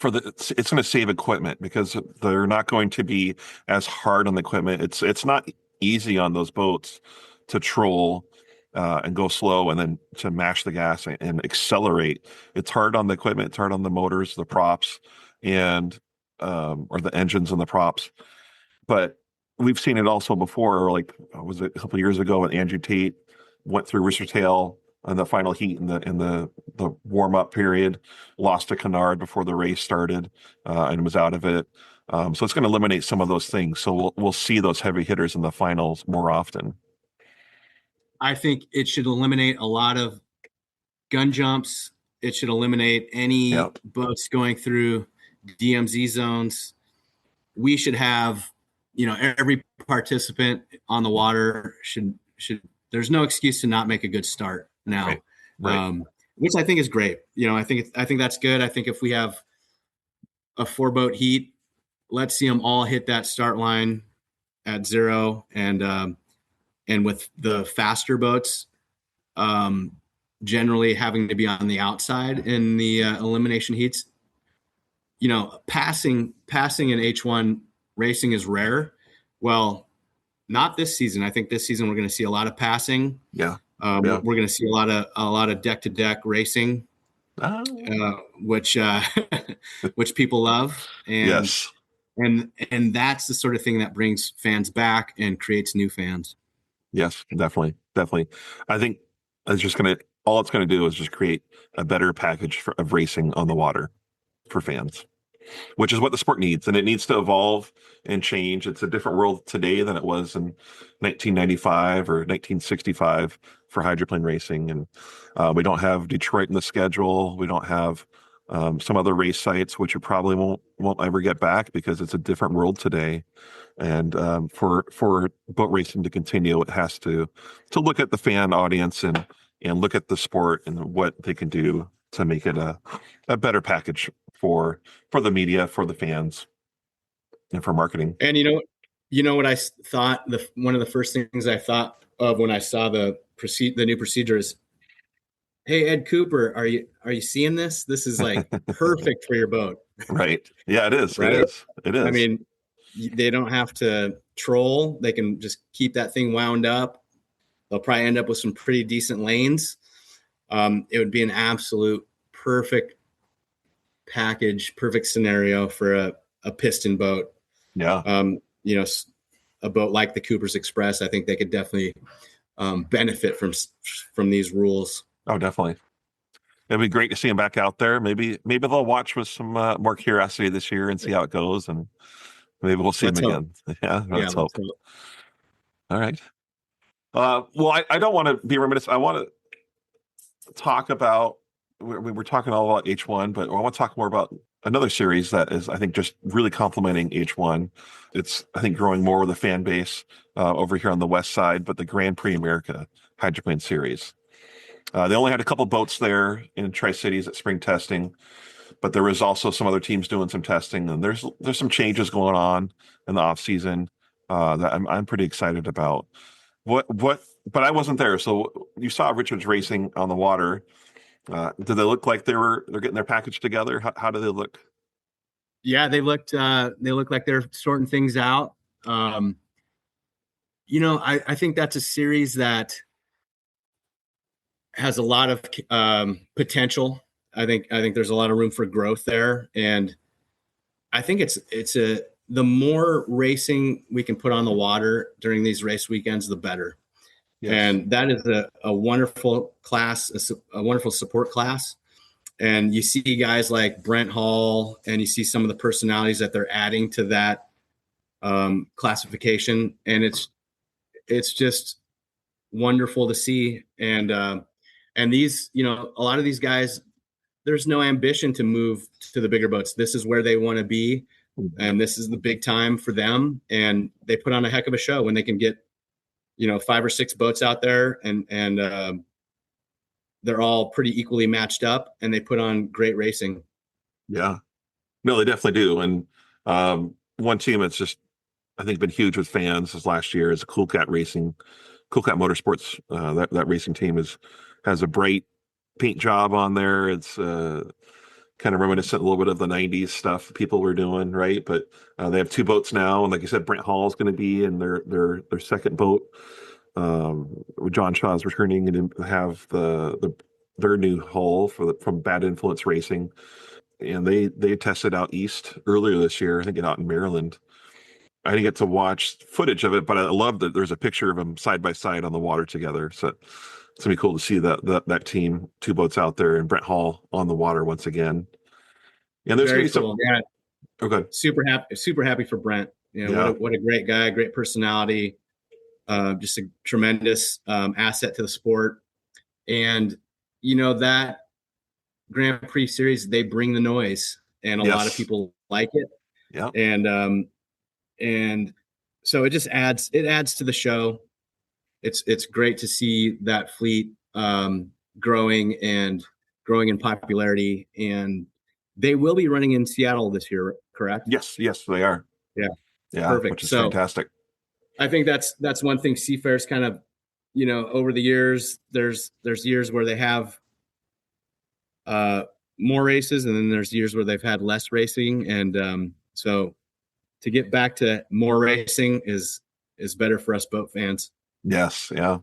Speaker 1: it's going to save equipment, because they're not going to be as hard on the equipment. It's not easy on those boats to troll and go slow and then to mash the gas and accelerate. It's hard on the equipment. It's hard on the motors, the props, and or the engines and the props. But we've seen it also before. Like, was it a couple of years ago when Andrew Tate went through Tail in the final heat in the warm up period, lost to Kennard before the race started, and was out of it. So it's going to eliminate some of those things. So we'll see those heavy hitters in the finals more often.
Speaker 2: I think it should eliminate a lot of gun jumps. It should eliminate any boats going through DMZ zones. We should have, every participant on the water should. There's no excuse to not make a good start now,
Speaker 1: right.
Speaker 2: Which I think is great. I think that's good. I think if we have a 4-boat heat, let's see them all hit that start line at 0, and with the faster boats, generally having to be on the outside in the elimination heats. Passing in H1 racing is rare. Well, not this season. I think this season we're going to see a lot of passing.
Speaker 1: Yeah.
Speaker 2: We're going to see a lot of deck-to-deck racing, which which people love. And,
Speaker 1: yes.
Speaker 2: And that's the sort of thing that brings fans back and creates new fans.
Speaker 1: Yes, definitely. I think all it's going to do is just create a better package of racing on the water for fans, which is what the sport needs. And it needs to evolve and change. It's a different world today than it was in 1995 or 1965 for hydroplane racing. And we don't have Detroit in the schedule. We don't have some other race sites, which you probably won't ever get back, because it's a different world today. And for boat racing to continue, it has to look at the fan audience and look at the sport and what they can do to make it a better package for the media, for the fans, and for marketing.
Speaker 2: And what I thought, one of the first things I thought of when I saw the new procedure is, hey, Ed Cooper, are you seeing this? This is like perfect for your boat.
Speaker 1: Right. Yeah, it is.
Speaker 2: Right?
Speaker 1: It is.
Speaker 2: I mean, they don't have to troll. They can just keep that thing wound up. They'll probably end up with some pretty decent lanes. It would be an absolute perfect package, perfect scenario for a piston boat.
Speaker 1: Yeah.
Speaker 2: a boat like the Cooper's Express, I think they could definitely benefit from these rules.
Speaker 1: Oh, definitely. It'd be great to see them back out there. Maybe they'll watch with some more curiosity this year and see how it goes, and maybe we'll see them
Speaker 2: Let's hope.
Speaker 1: again. Yeah,
Speaker 2: Yeah,
Speaker 1: let's hope.
Speaker 2: let's hope.
Speaker 1: All right. Well, I don't want to be remiss. I want to talk about. We're talking all about H1, but I want to talk more about another series that is, I think, just really complementing H1. It's, I think, growing more with a fan base over here on the west side, but the Grand Prix America Hydroplane series. They only had a couple boats there in Tri-Cities at spring testing, but there was also some other teams doing some testing, and there's some changes going on in the off season that I'm pretty excited about. But I wasn't there, so you saw Richards racing on the water. Did they look like they're getting their package together? How do they look?
Speaker 2: Yeah, they looked like they're sorting things out. I think that's a series that has a lot of potential. I think there's a lot of room for growth there, and I think the more racing we can put on the water during these race weekends, the better. Yes. And that is a wonderful class, a wonderful support class. And you see guys like Brent Hall, and you see some of the personalities that they're adding to that classification, and it's just wonderful to see. And these, a lot of these guys, there's no ambition to move to the bigger boats. This is where they want to be, and this is the big time for them. And they put on a heck of a show when they can get 5 or 6 boats out there, and they're all pretty equally matched up, and they put on great racing.
Speaker 1: Yeah, no, they definitely do. And one team that's just, I think, been huge with fans this last year is Cool Cat Racing. Cool Cat Motorsports. That racing team has a bright paint job on there. It's kind of reminiscent a little bit of the 90s stuff people were doing, right? But they have 2 boats now, and like you said, Brent Hall is going to be in their second boat. John Shaw's returning and have their new hull from Bad Influence Racing, and they tested out east earlier this year. I think out in Maryland. I didn't get to watch footage of it, but I love that there's a picture of them side by side on the water together. So it's gonna be cool to see that team, 2 boats out there, and Brent Hall on the water once again. And there's
Speaker 2: Very
Speaker 1: gonna be
Speaker 2: cool. Yeah.
Speaker 1: Okay.
Speaker 2: Super happy for Brent. What a great guy, great personality, just a tremendous asset to the sport. And that Grand Prix series, they bring the noise, and a lot of people like it.
Speaker 1: Yeah.
Speaker 2: And so it just adds to the show. It's great to see that fleet growing in popularity, and they will be running in Seattle this year, correct?
Speaker 1: Yes, they are.
Speaker 2: Yeah.
Speaker 1: Perfect. Which is fantastic.
Speaker 2: I think that's one thing Seafair's kind of, over the years, there's years where they have more races, and then there's years where they've had less racing. And so to get back to more racing is better for us boat fans.
Speaker 1: Yes. Yeah.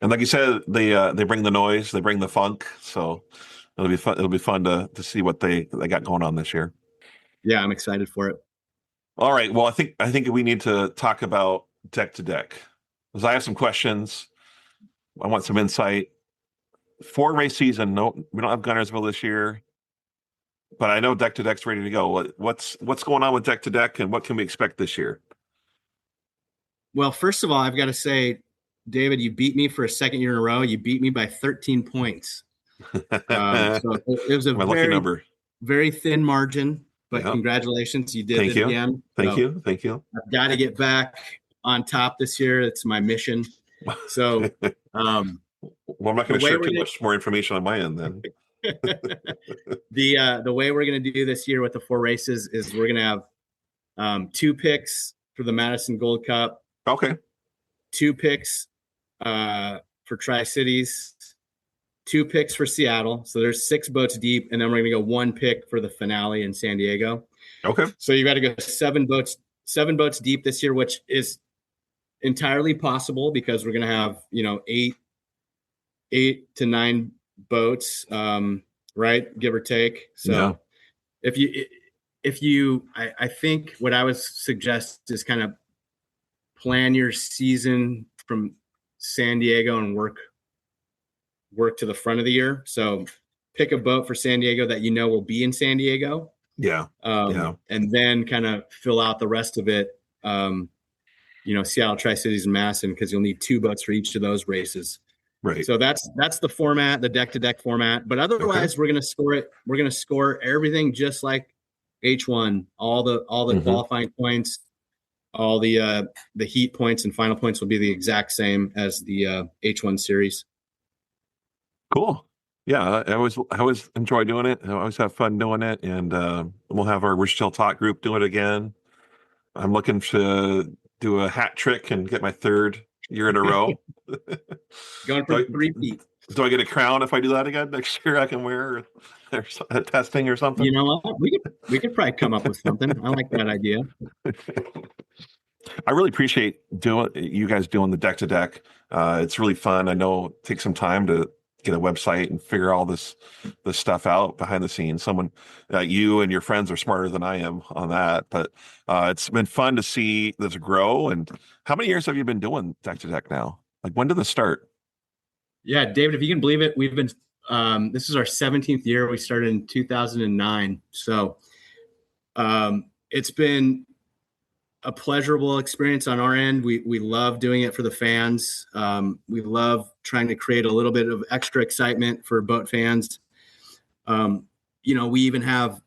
Speaker 1: And like you said, they bring the noise, they bring the funk. So it'll be fun. It'll be fun to see what they got going on this year.
Speaker 2: Yeah, I'm excited for it.
Speaker 1: All right. Well, I think we need to talk about Deck2Deck, because I have some questions. I want some insight. 4 race season. No, we don't have Gunnersville this year, but I know Deck2Deck's ready to go. What's going on with Deck2Deck, and what can we expect this year?
Speaker 2: Well, first of all, I've got to say, David, you beat me for a second year in a row. You beat me by 13 points. So it was a
Speaker 1: lucky number.
Speaker 2: Very thin margin, but Congratulations, you did it again.
Speaker 1: Thank you.
Speaker 2: I've got to get back on top this year. It's my mission. So,
Speaker 1: well, I'm not going to share too much more information on my end then.
Speaker 2: The way we're going to do this year with the 4 races is we're going to have 2 picks for the Madison Gold Cup.
Speaker 1: Okay.
Speaker 2: 2 picks for Tri-Cities, 2 picks for Seattle. So there's 6 boats deep, and then we're going to go 1 pick for the finale in San Diego.
Speaker 1: Okay.
Speaker 2: So you got to go 7 boats deep this year, which is entirely possible because we're going to have 8 to 9 boats, right, give or take. So if you I think what I would suggest is kind of plan your season from San Diego and work to the front of the year. So pick a boat for San Diego that will be in San Diego.
Speaker 1: Yeah.
Speaker 2: And then kind of fill out the rest of it. Seattle, Tri-Cities, and Madison, because you'll need 2 boats for each of those races.
Speaker 1: Right.
Speaker 2: So that's the format, the Deck2Deck format. But otherwise, we're going to score it. We're going to score everything just like H1. All the qualifying points, all the heat points and final points will be the exact same as the H1 series.
Speaker 1: Cool. Yeah, I always enjoy doing it. I always have fun doing it, and we'll have our We're Still Talk group do it again. I'm looking to do a hat trick and get my 3rd year in a row.
Speaker 2: Going for 3 feet.
Speaker 1: Do I get a crown if I do that again next year? I can wear or testing or something.
Speaker 2: You know what? We could probably come up with something. I like that idea.
Speaker 1: I really appreciate you guys doing the Deck2Deck. It's really fun. I know it takes some time to get a website and figure all this stuff out behind the scenes. Someone you and your friends are smarter than I am on that, but it's been fun to see this grow. And how many years have you been doing Deck2Deck now? Like, when did this start?
Speaker 2: Yeah, David, if you can believe it, we've been this is our 17th year. We started in 2009. So it's been a pleasurable experience on our end. We love doing it for the fans. We love trying to create a little bit of extra excitement for boat fans. We even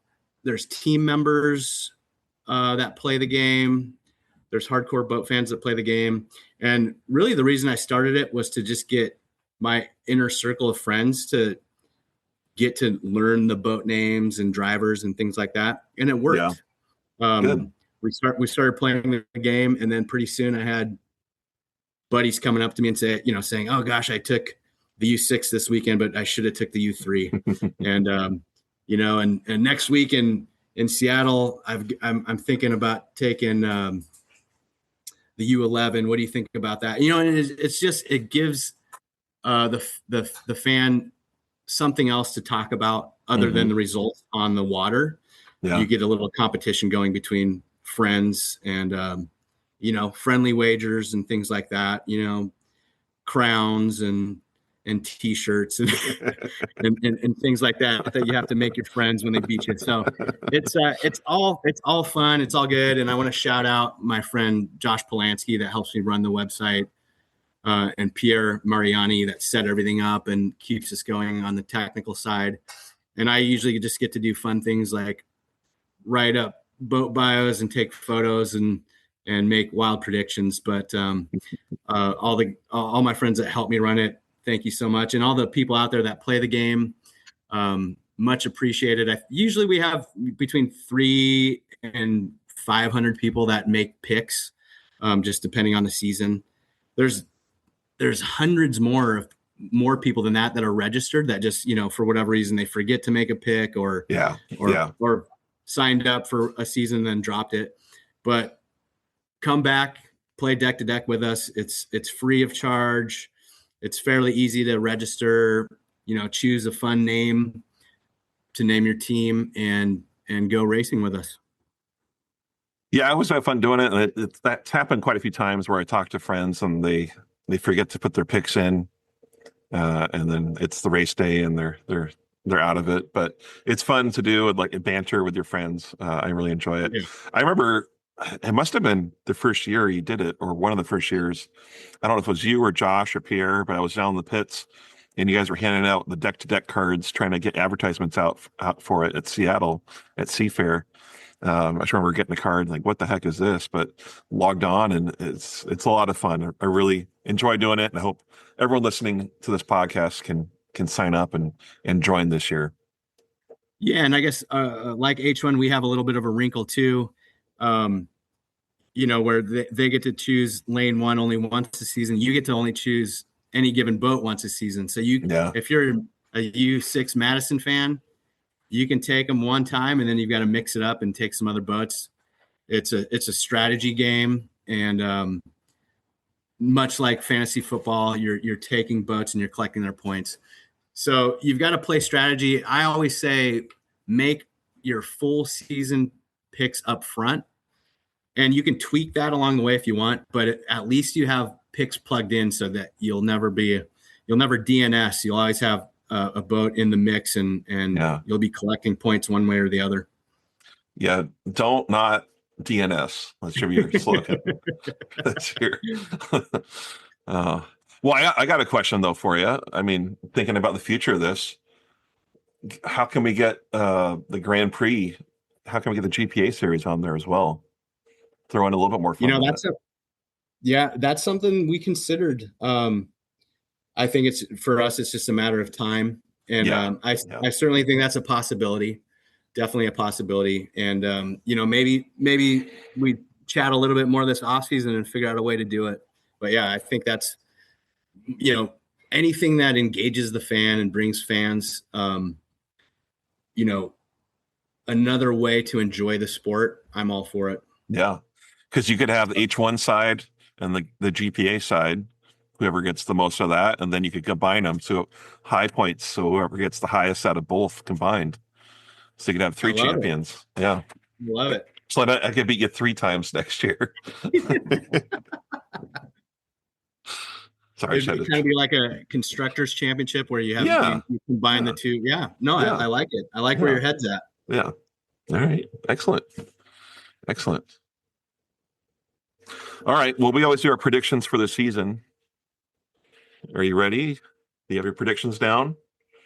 Speaker 2: there's team members that play the game. There's hardcore boat fans that play the game. And really the reason I started it was to just get my inner circle of friends to get to learn the boat names and drivers and things like that. And it worked. Yeah.
Speaker 1: Good.
Speaker 2: We started playing the game, and then pretty soon I had buddies coming up to me and saying, "Oh gosh, I took the U6 this weekend, but I should have took the U3." and next week in Seattle, I'm thinking about taking the U11. What do you think about that? And it's just, it gives the fan something else to talk about other than the results on the water. Yeah. You get a little competition going between friends and friendly wagers and things like that, crowns and t-shirts and and things like that you have to make your friends when they beat you. So it's all fun, it's all good. And I want to shout out my friend Josh Polanski that helps me run the website, and Pierre Mariani that set everything up and keeps us going on the technical side. And I usually just get to do fun things like write up boat bios and take photos and make wild predictions. But all my friends that help me run it, thank you so much. And all the people out there that play the game, much appreciated. Usually we have between 300 and 500 people that make picks, just depending on the season. There's hundreds more people than that are registered that just, for whatever reason they forget to make a pick or signed up for a season and then dropped it. But come back, play Deck2Deck with us. It's free of charge. It's fairly easy to register, choose a fun name to name your team and go racing with us.
Speaker 1: Yeah, I always have fun doing it. That's happened quite a few times where I talk to friends and they forget to put their picks in, and then it's the race day and they're out of it. But it's fun to do, like a banter with your friends. I really enjoy it. Yeah. I remember it must have been the first year you did it, or one of the first years. I don't know if it was you or Josh or Pierre, but I was down in the pits and you guys were handing out the Deck2Deck cards, trying to get advertisements out for it at Seattle at Seafair. I just remember getting the card, like, what the heck is this? But logged on, and it's a lot of fun. I really enjoy doing it, and I hope everyone listening to this podcast can sign up and join this year.
Speaker 2: Yeah, and I guess like H1, we have a little bit of a wrinkle too, where they get to choose lane one only once a season. You get to only choose any given boat once a season. So if you're a U6 Madison fan, you can take them one time, and then you've got to mix it up and take some other boats. It's a strategy game, and much like fantasy football, you're taking boats and you're collecting their points. So you've got to play strategy. I always say make your full season picks up front, and you can tweak that along the way if you want, but at least you have picks plugged in so that you'll never DNS. You'll always have a boat in the mix, and you'll be collecting points one way or the other.
Speaker 1: Yeah, don't not DNS. That should be your slogan. That's your. Well, I got a question though for you. I mean, thinking about the future of this, how can we get the Grand Prix? How can we get the GPA series on there as well? Throw in a little bit more fun.
Speaker 2: That's something we considered. I think it's for us, it's just a matter of time. And I certainly think that's a possibility, definitely a possibility. And, maybe we chat a little bit more this off season and figure out a way to do it. But yeah, I think that's, anything that engages the fan and brings fans, another way to enjoy the sport, I'm all for it.
Speaker 1: Yeah. Because you could have the H1 side and the GPA side, whoever gets the most of that, and then you could combine them to high points. So whoever gets the highest out of both combined. So you could have 3 champions.
Speaker 2: It.
Speaker 1: Yeah.
Speaker 2: Love it.
Speaker 1: So I could beat you 3 times next year. Sorry,
Speaker 2: it'd kind of be like a constructors championship where you have you combine the two. Yeah. No, I like it. I like where your head's at.
Speaker 1: Yeah. All right. Excellent. All right. Well, we always do our predictions for the season. Are you ready? Do you have your predictions down?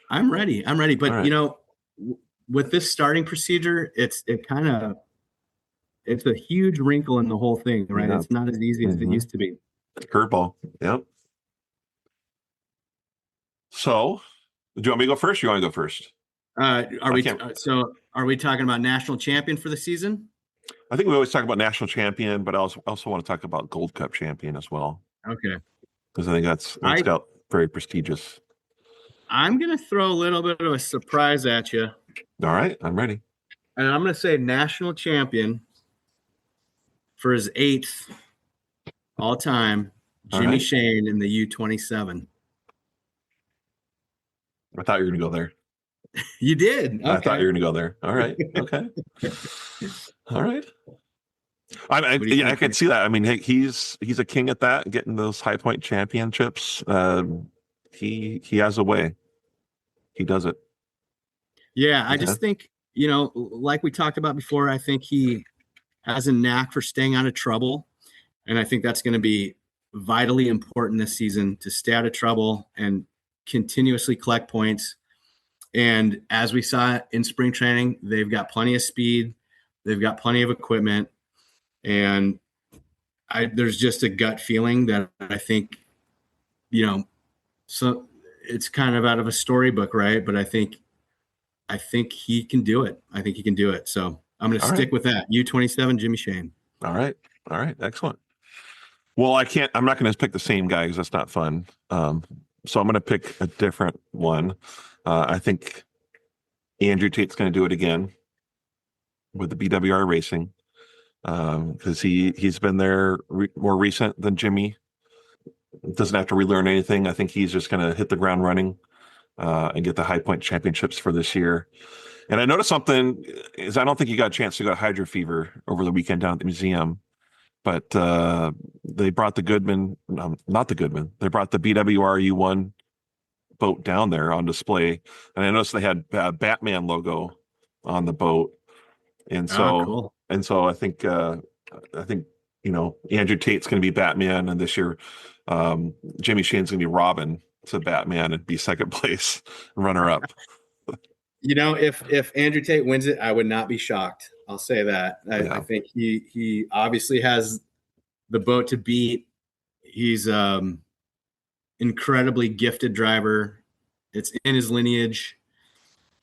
Speaker 2: I'm ready. But right. With this starting procedure, it's a huge wrinkle in the whole thing, right? Yeah. It's not as easy as it used to be.
Speaker 1: Curveball. Yep. So, do you want me to go first? Or you want to go first?
Speaker 2: Are we talking about national champion for the season?
Speaker 1: I think we always talk about national champion, but I also want to talk about Gold Cup champion as well.
Speaker 2: Okay.
Speaker 1: Because I think that's got very prestigious.
Speaker 2: I'm going to throw a little bit of a surprise at you.
Speaker 1: All right, I'm ready.
Speaker 2: And I'm going to say national champion for his 8th all-time, Jimmy Shane in the U27.
Speaker 1: I thought you were going to go there.
Speaker 2: You did. Okay.
Speaker 1: I thought you were going to go there. All right. Okay. All right. I can see that. I mean, he's a king at that, getting those high point championships. He has a way. He does it.
Speaker 2: Yeah, I just think, like we talked about before, I think he has a knack for staying out of trouble. And I think that's going to be vitally important this season, to stay out of trouble and continuously collect points. And as we saw in spring training, they've got plenty of speed. They've got plenty of equipment. And there's just a gut feeling that I think, so it's kind of out of a storybook, right? But I think he can do it. So I'm going to stick with that. U27, Jimmy Shane. All
Speaker 1: right. Excellent. Well, I'm not going to pick the same guy because that's not fun. So I'm going to pick a different one. I think Andrew Tate's going to do it again with the BWR Racing, because he's been there more recent than Jimmy. Doesn't have to relearn anything. I think he's just going to hit the ground running and get the high point championships for this year. And I noticed something is I don't think you got a chance to go to Hydro Fever over the weekend down at the museum, but they brought they brought the BWR U1 boat down there on display, and I noticed they had a Batman logo on the boat, and so
Speaker 2: cool.
Speaker 1: And so I think Andrew Tate's going to be Batman, and this year Jimmy Shane's going to be Robin to Batman and be second place runner up.
Speaker 2: If Andrew Tate wins it, I would not be shocked. I'll say that. I think he obviously has the boat to beat. He's incredibly gifted driver. It's in his lineage.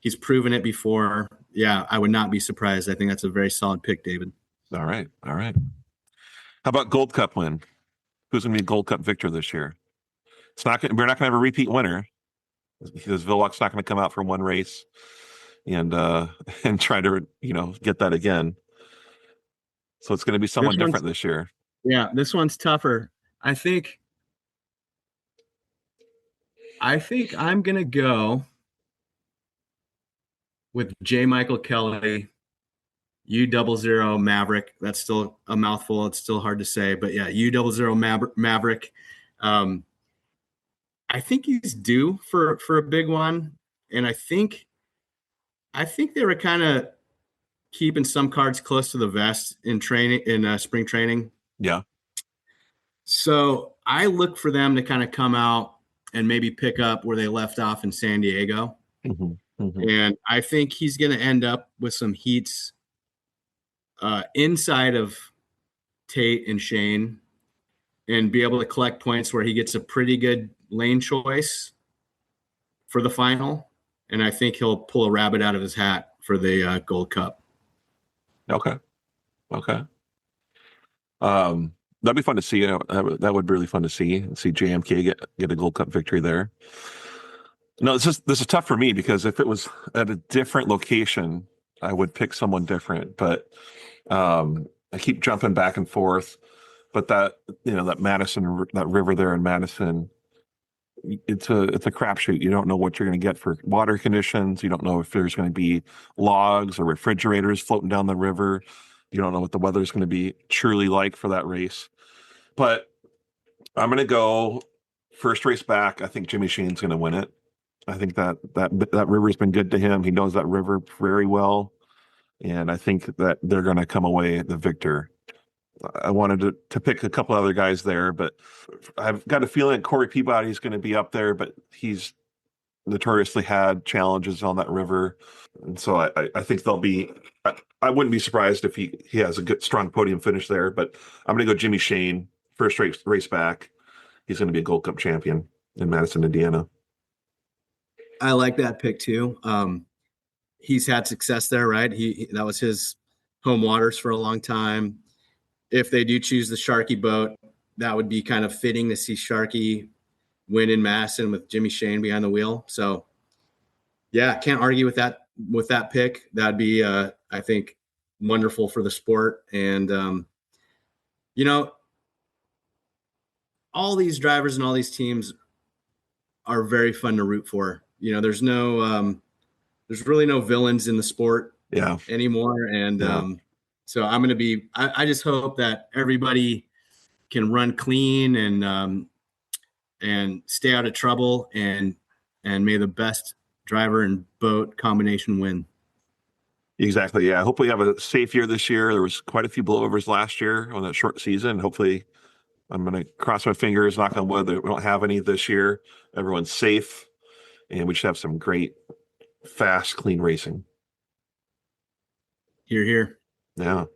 Speaker 2: He's proven it before. Yeah, I would not be surprised. I think that's a very solid pick, David.
Speaker 1: All right. How about Gold Cup win? Who's going to be Gold Cup victor this year? We're not going to have a repeat winner because Villock's not going to come out for one race and try to get that again. So it's going to be someone different this year.
Speaker 2: Yeah, this one's tougher. I think I'm going to go with J. Michael Kelly, U00 Maverick. That's still a mouthful. It's still hard to say, but yeah, U00 Maverick. I think he's due for a big one, and I think they were kind of keeping some cards close to the vest in spring training.
Speaker 1: Yeah.
Speaker 2: So I look for them to kind of come out and maybe pick up where they left off in San Diego.
Speaker 1: Mm-hmm. Mm-hmm.
Speaker 2: And I think he's going to end up with some heats inside of Tate and Shane and be able to collect points where he gets a pretty good lane choice for the final. And I think he'll pull a rabbit out of his hat for the Gold Cup.
Speaker 1: Okay. That'd be fun to see. That would be really fun to see JMK get a Gold Cup victory there. No, this is tough for me because if it was at a different location, I would pick someone different. But I keep jumping back and forth. But that Madison, that river there in Madison, it's a crapshoot. You don't know what you're going to get for water conditions. You don't know if there's going to be logs or refrigerators floating down the river. You don't know what the weather's going to be truly like for that race. But I'm going to go first race back. I think Jimmy Shane's going to win it. I think that river's been good to him. He knows that river very well. And I think that they're going to come away the victor. I wanted to pick a couple other guys there, but I've got a feeling that Corey Peabody's going to be up there, but he's notoriously had challenges on that river. And so I think they'll be, I wouldn't be surprised if he has a good, strong podium finish there, but I'm going to go Jimmy Shane, first race back. He's going to be a Gold Cup champion in Madison, Indiana.
Speaker 2: I like that pick too. He's had success there, right? That was his home waters for a long time. If they do choose the Sharkey boat, that would be kind of fitting to see Sharkey win in Madison with Jimmy Shane behind the wheel. So yeah, can't argue with that pick. That'd be, I think, wonderful for the sport. And, all these drivers and all these teams are very fun to root for. There's really no villains in the sport anymore. And, so I'm going to be, I just hope that everybody can run clean and stay out of trouble and may the best driver and boat combination win.
Speaker 1: Exactly. Yeah. I hope we have a safe year this year. There was quite a few blowovers last year on that short season. Hopefully I'm going to cross my fingers, knock on wood, that we don't have any this year. Everyone's safe and we should have some great, fast, clean racing.
Speaker 2: Hear, hear.
Speaker 1: Yeah.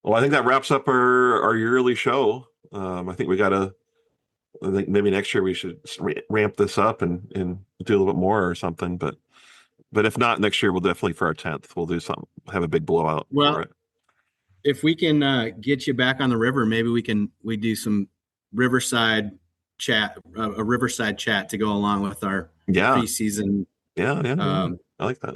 Speaker 1: Well, I think that wraps up our yearly show. I think I think maybe next year we should ramp this up and do a little bit more or something. But if not, next year we'll definitely, for our 10th, we'll do something, have a big blowout.
Speaker 2: Well,
Speaker 1: for it.
Speaker 2: If we can get you back on the river, maybe we do some riverside chat, a riverside chat to go along with our preseason.
Speaker 1: Yeah. I like that.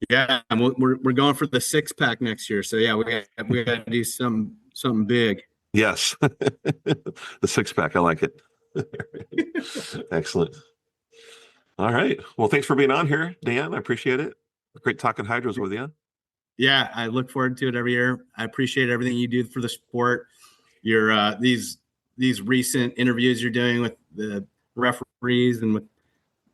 Speaker 2: Yeah, and we're going for the 6-pack next year. So yeah, we got to do something big.
Speaker 1: Yes, the 6-pack. I like it. Excellent. All right. Well, thanks for being on here, Dan. I appreciate it. Great talking hydros with you.
Speaker 2: Yeah, I look forward to it every year. I appreciate everything you do for the sport. Your these recent interviews you're doing with the referees and with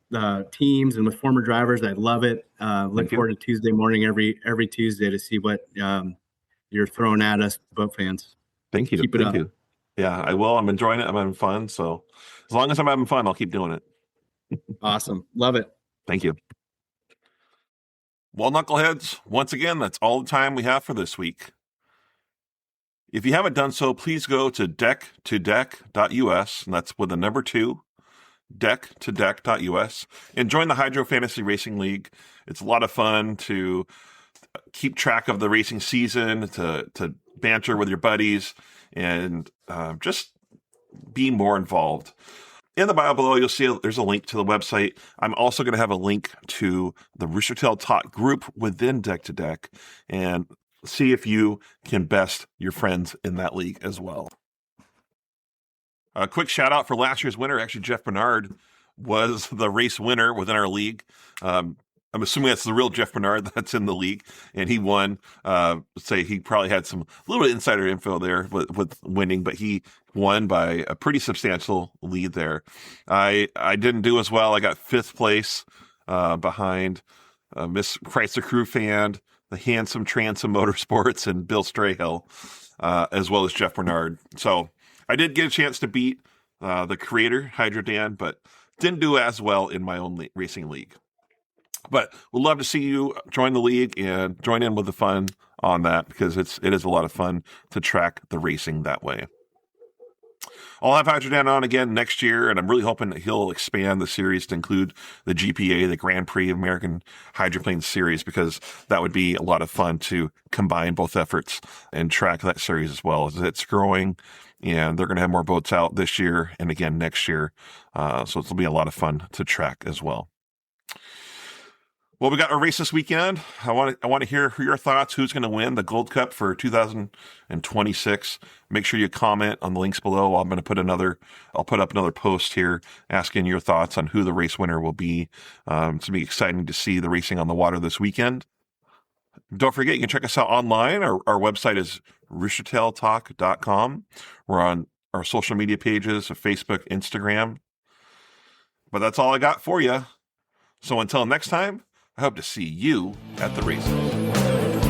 Speaker 2: the teams and with former drivers. I love it. Look forward to Tuesday morning every Tuesday to see what you're throwing at us, boat fans.
Speaker 1: Thank you.
Speaker 2: Keep it up.
Speaker 1: You. Yeah, I will. I'm enjoying it. I'm having fun. So as long as I'm having fun, I'll keep doing it.
Speaker 2: Awesome. Love it.
Speaker 1: Thank you. Well, knuckleheads, once again, that's all the time we have for this week. If you haven't done so, please go to Deck2Deck.us, and that's with the number 2, Deck2Deck.us, and join the Hydro Fantasy Racing League. It's a lot of fun to keep track of the racing season, to banter with your buddies, and just be more involved. In the bio below, you'll see there's a link to the website. I'm also going to have a link to the Roostertail Talk group within Deck2Deck, and see if you can best your friends in that league as well. A quick shout out for last year's winner. Actually, Jeff Bernard was the race winner within our league. I'm assuming that's the real Jeff Bernard that's in the league, and he won. Say he probably had some little bit insider info there with winning, but he won by a pretty substantial lead there. I didn't do as well. I got 5th place behind Miss Chrysler Crew Fan, the Handsome Transom Motorsports, and Bill Strahill, as well as Jeff Bernard. So I did get a chance to beat the creator, HydroDan, but didn't do as well in my own racing league. But we'd love to see you join the league and join in with the fun on that, because it is a lot of fun to track the racing that way. I'll have HydroDan on again next year, and I'm really hoping that he'll expand the series to include the GPA, the Grand Prix American Hydroplane series, because that would be a lot of fun to combine both efforts and track that series as well, as it's growing, and they're going to have more boats out this year and again next year. So it'll be a lot of fun to track as well. Well, we got a race this weekend. I want to hear your thoughts. Who's going to win the Gold Cup for 2026? Make sure you comment on the links below. I'll put up another post here asking your thoughts on who the race winner will be. It's going to be exciting to see the racing on the water this weekend. Don't forget, you can check us out online. Our website is roostertailtalk.com. We're on our social media pages of Facebook, Instagram. But that's all I got for you. So until next time, I hope to see you at the races.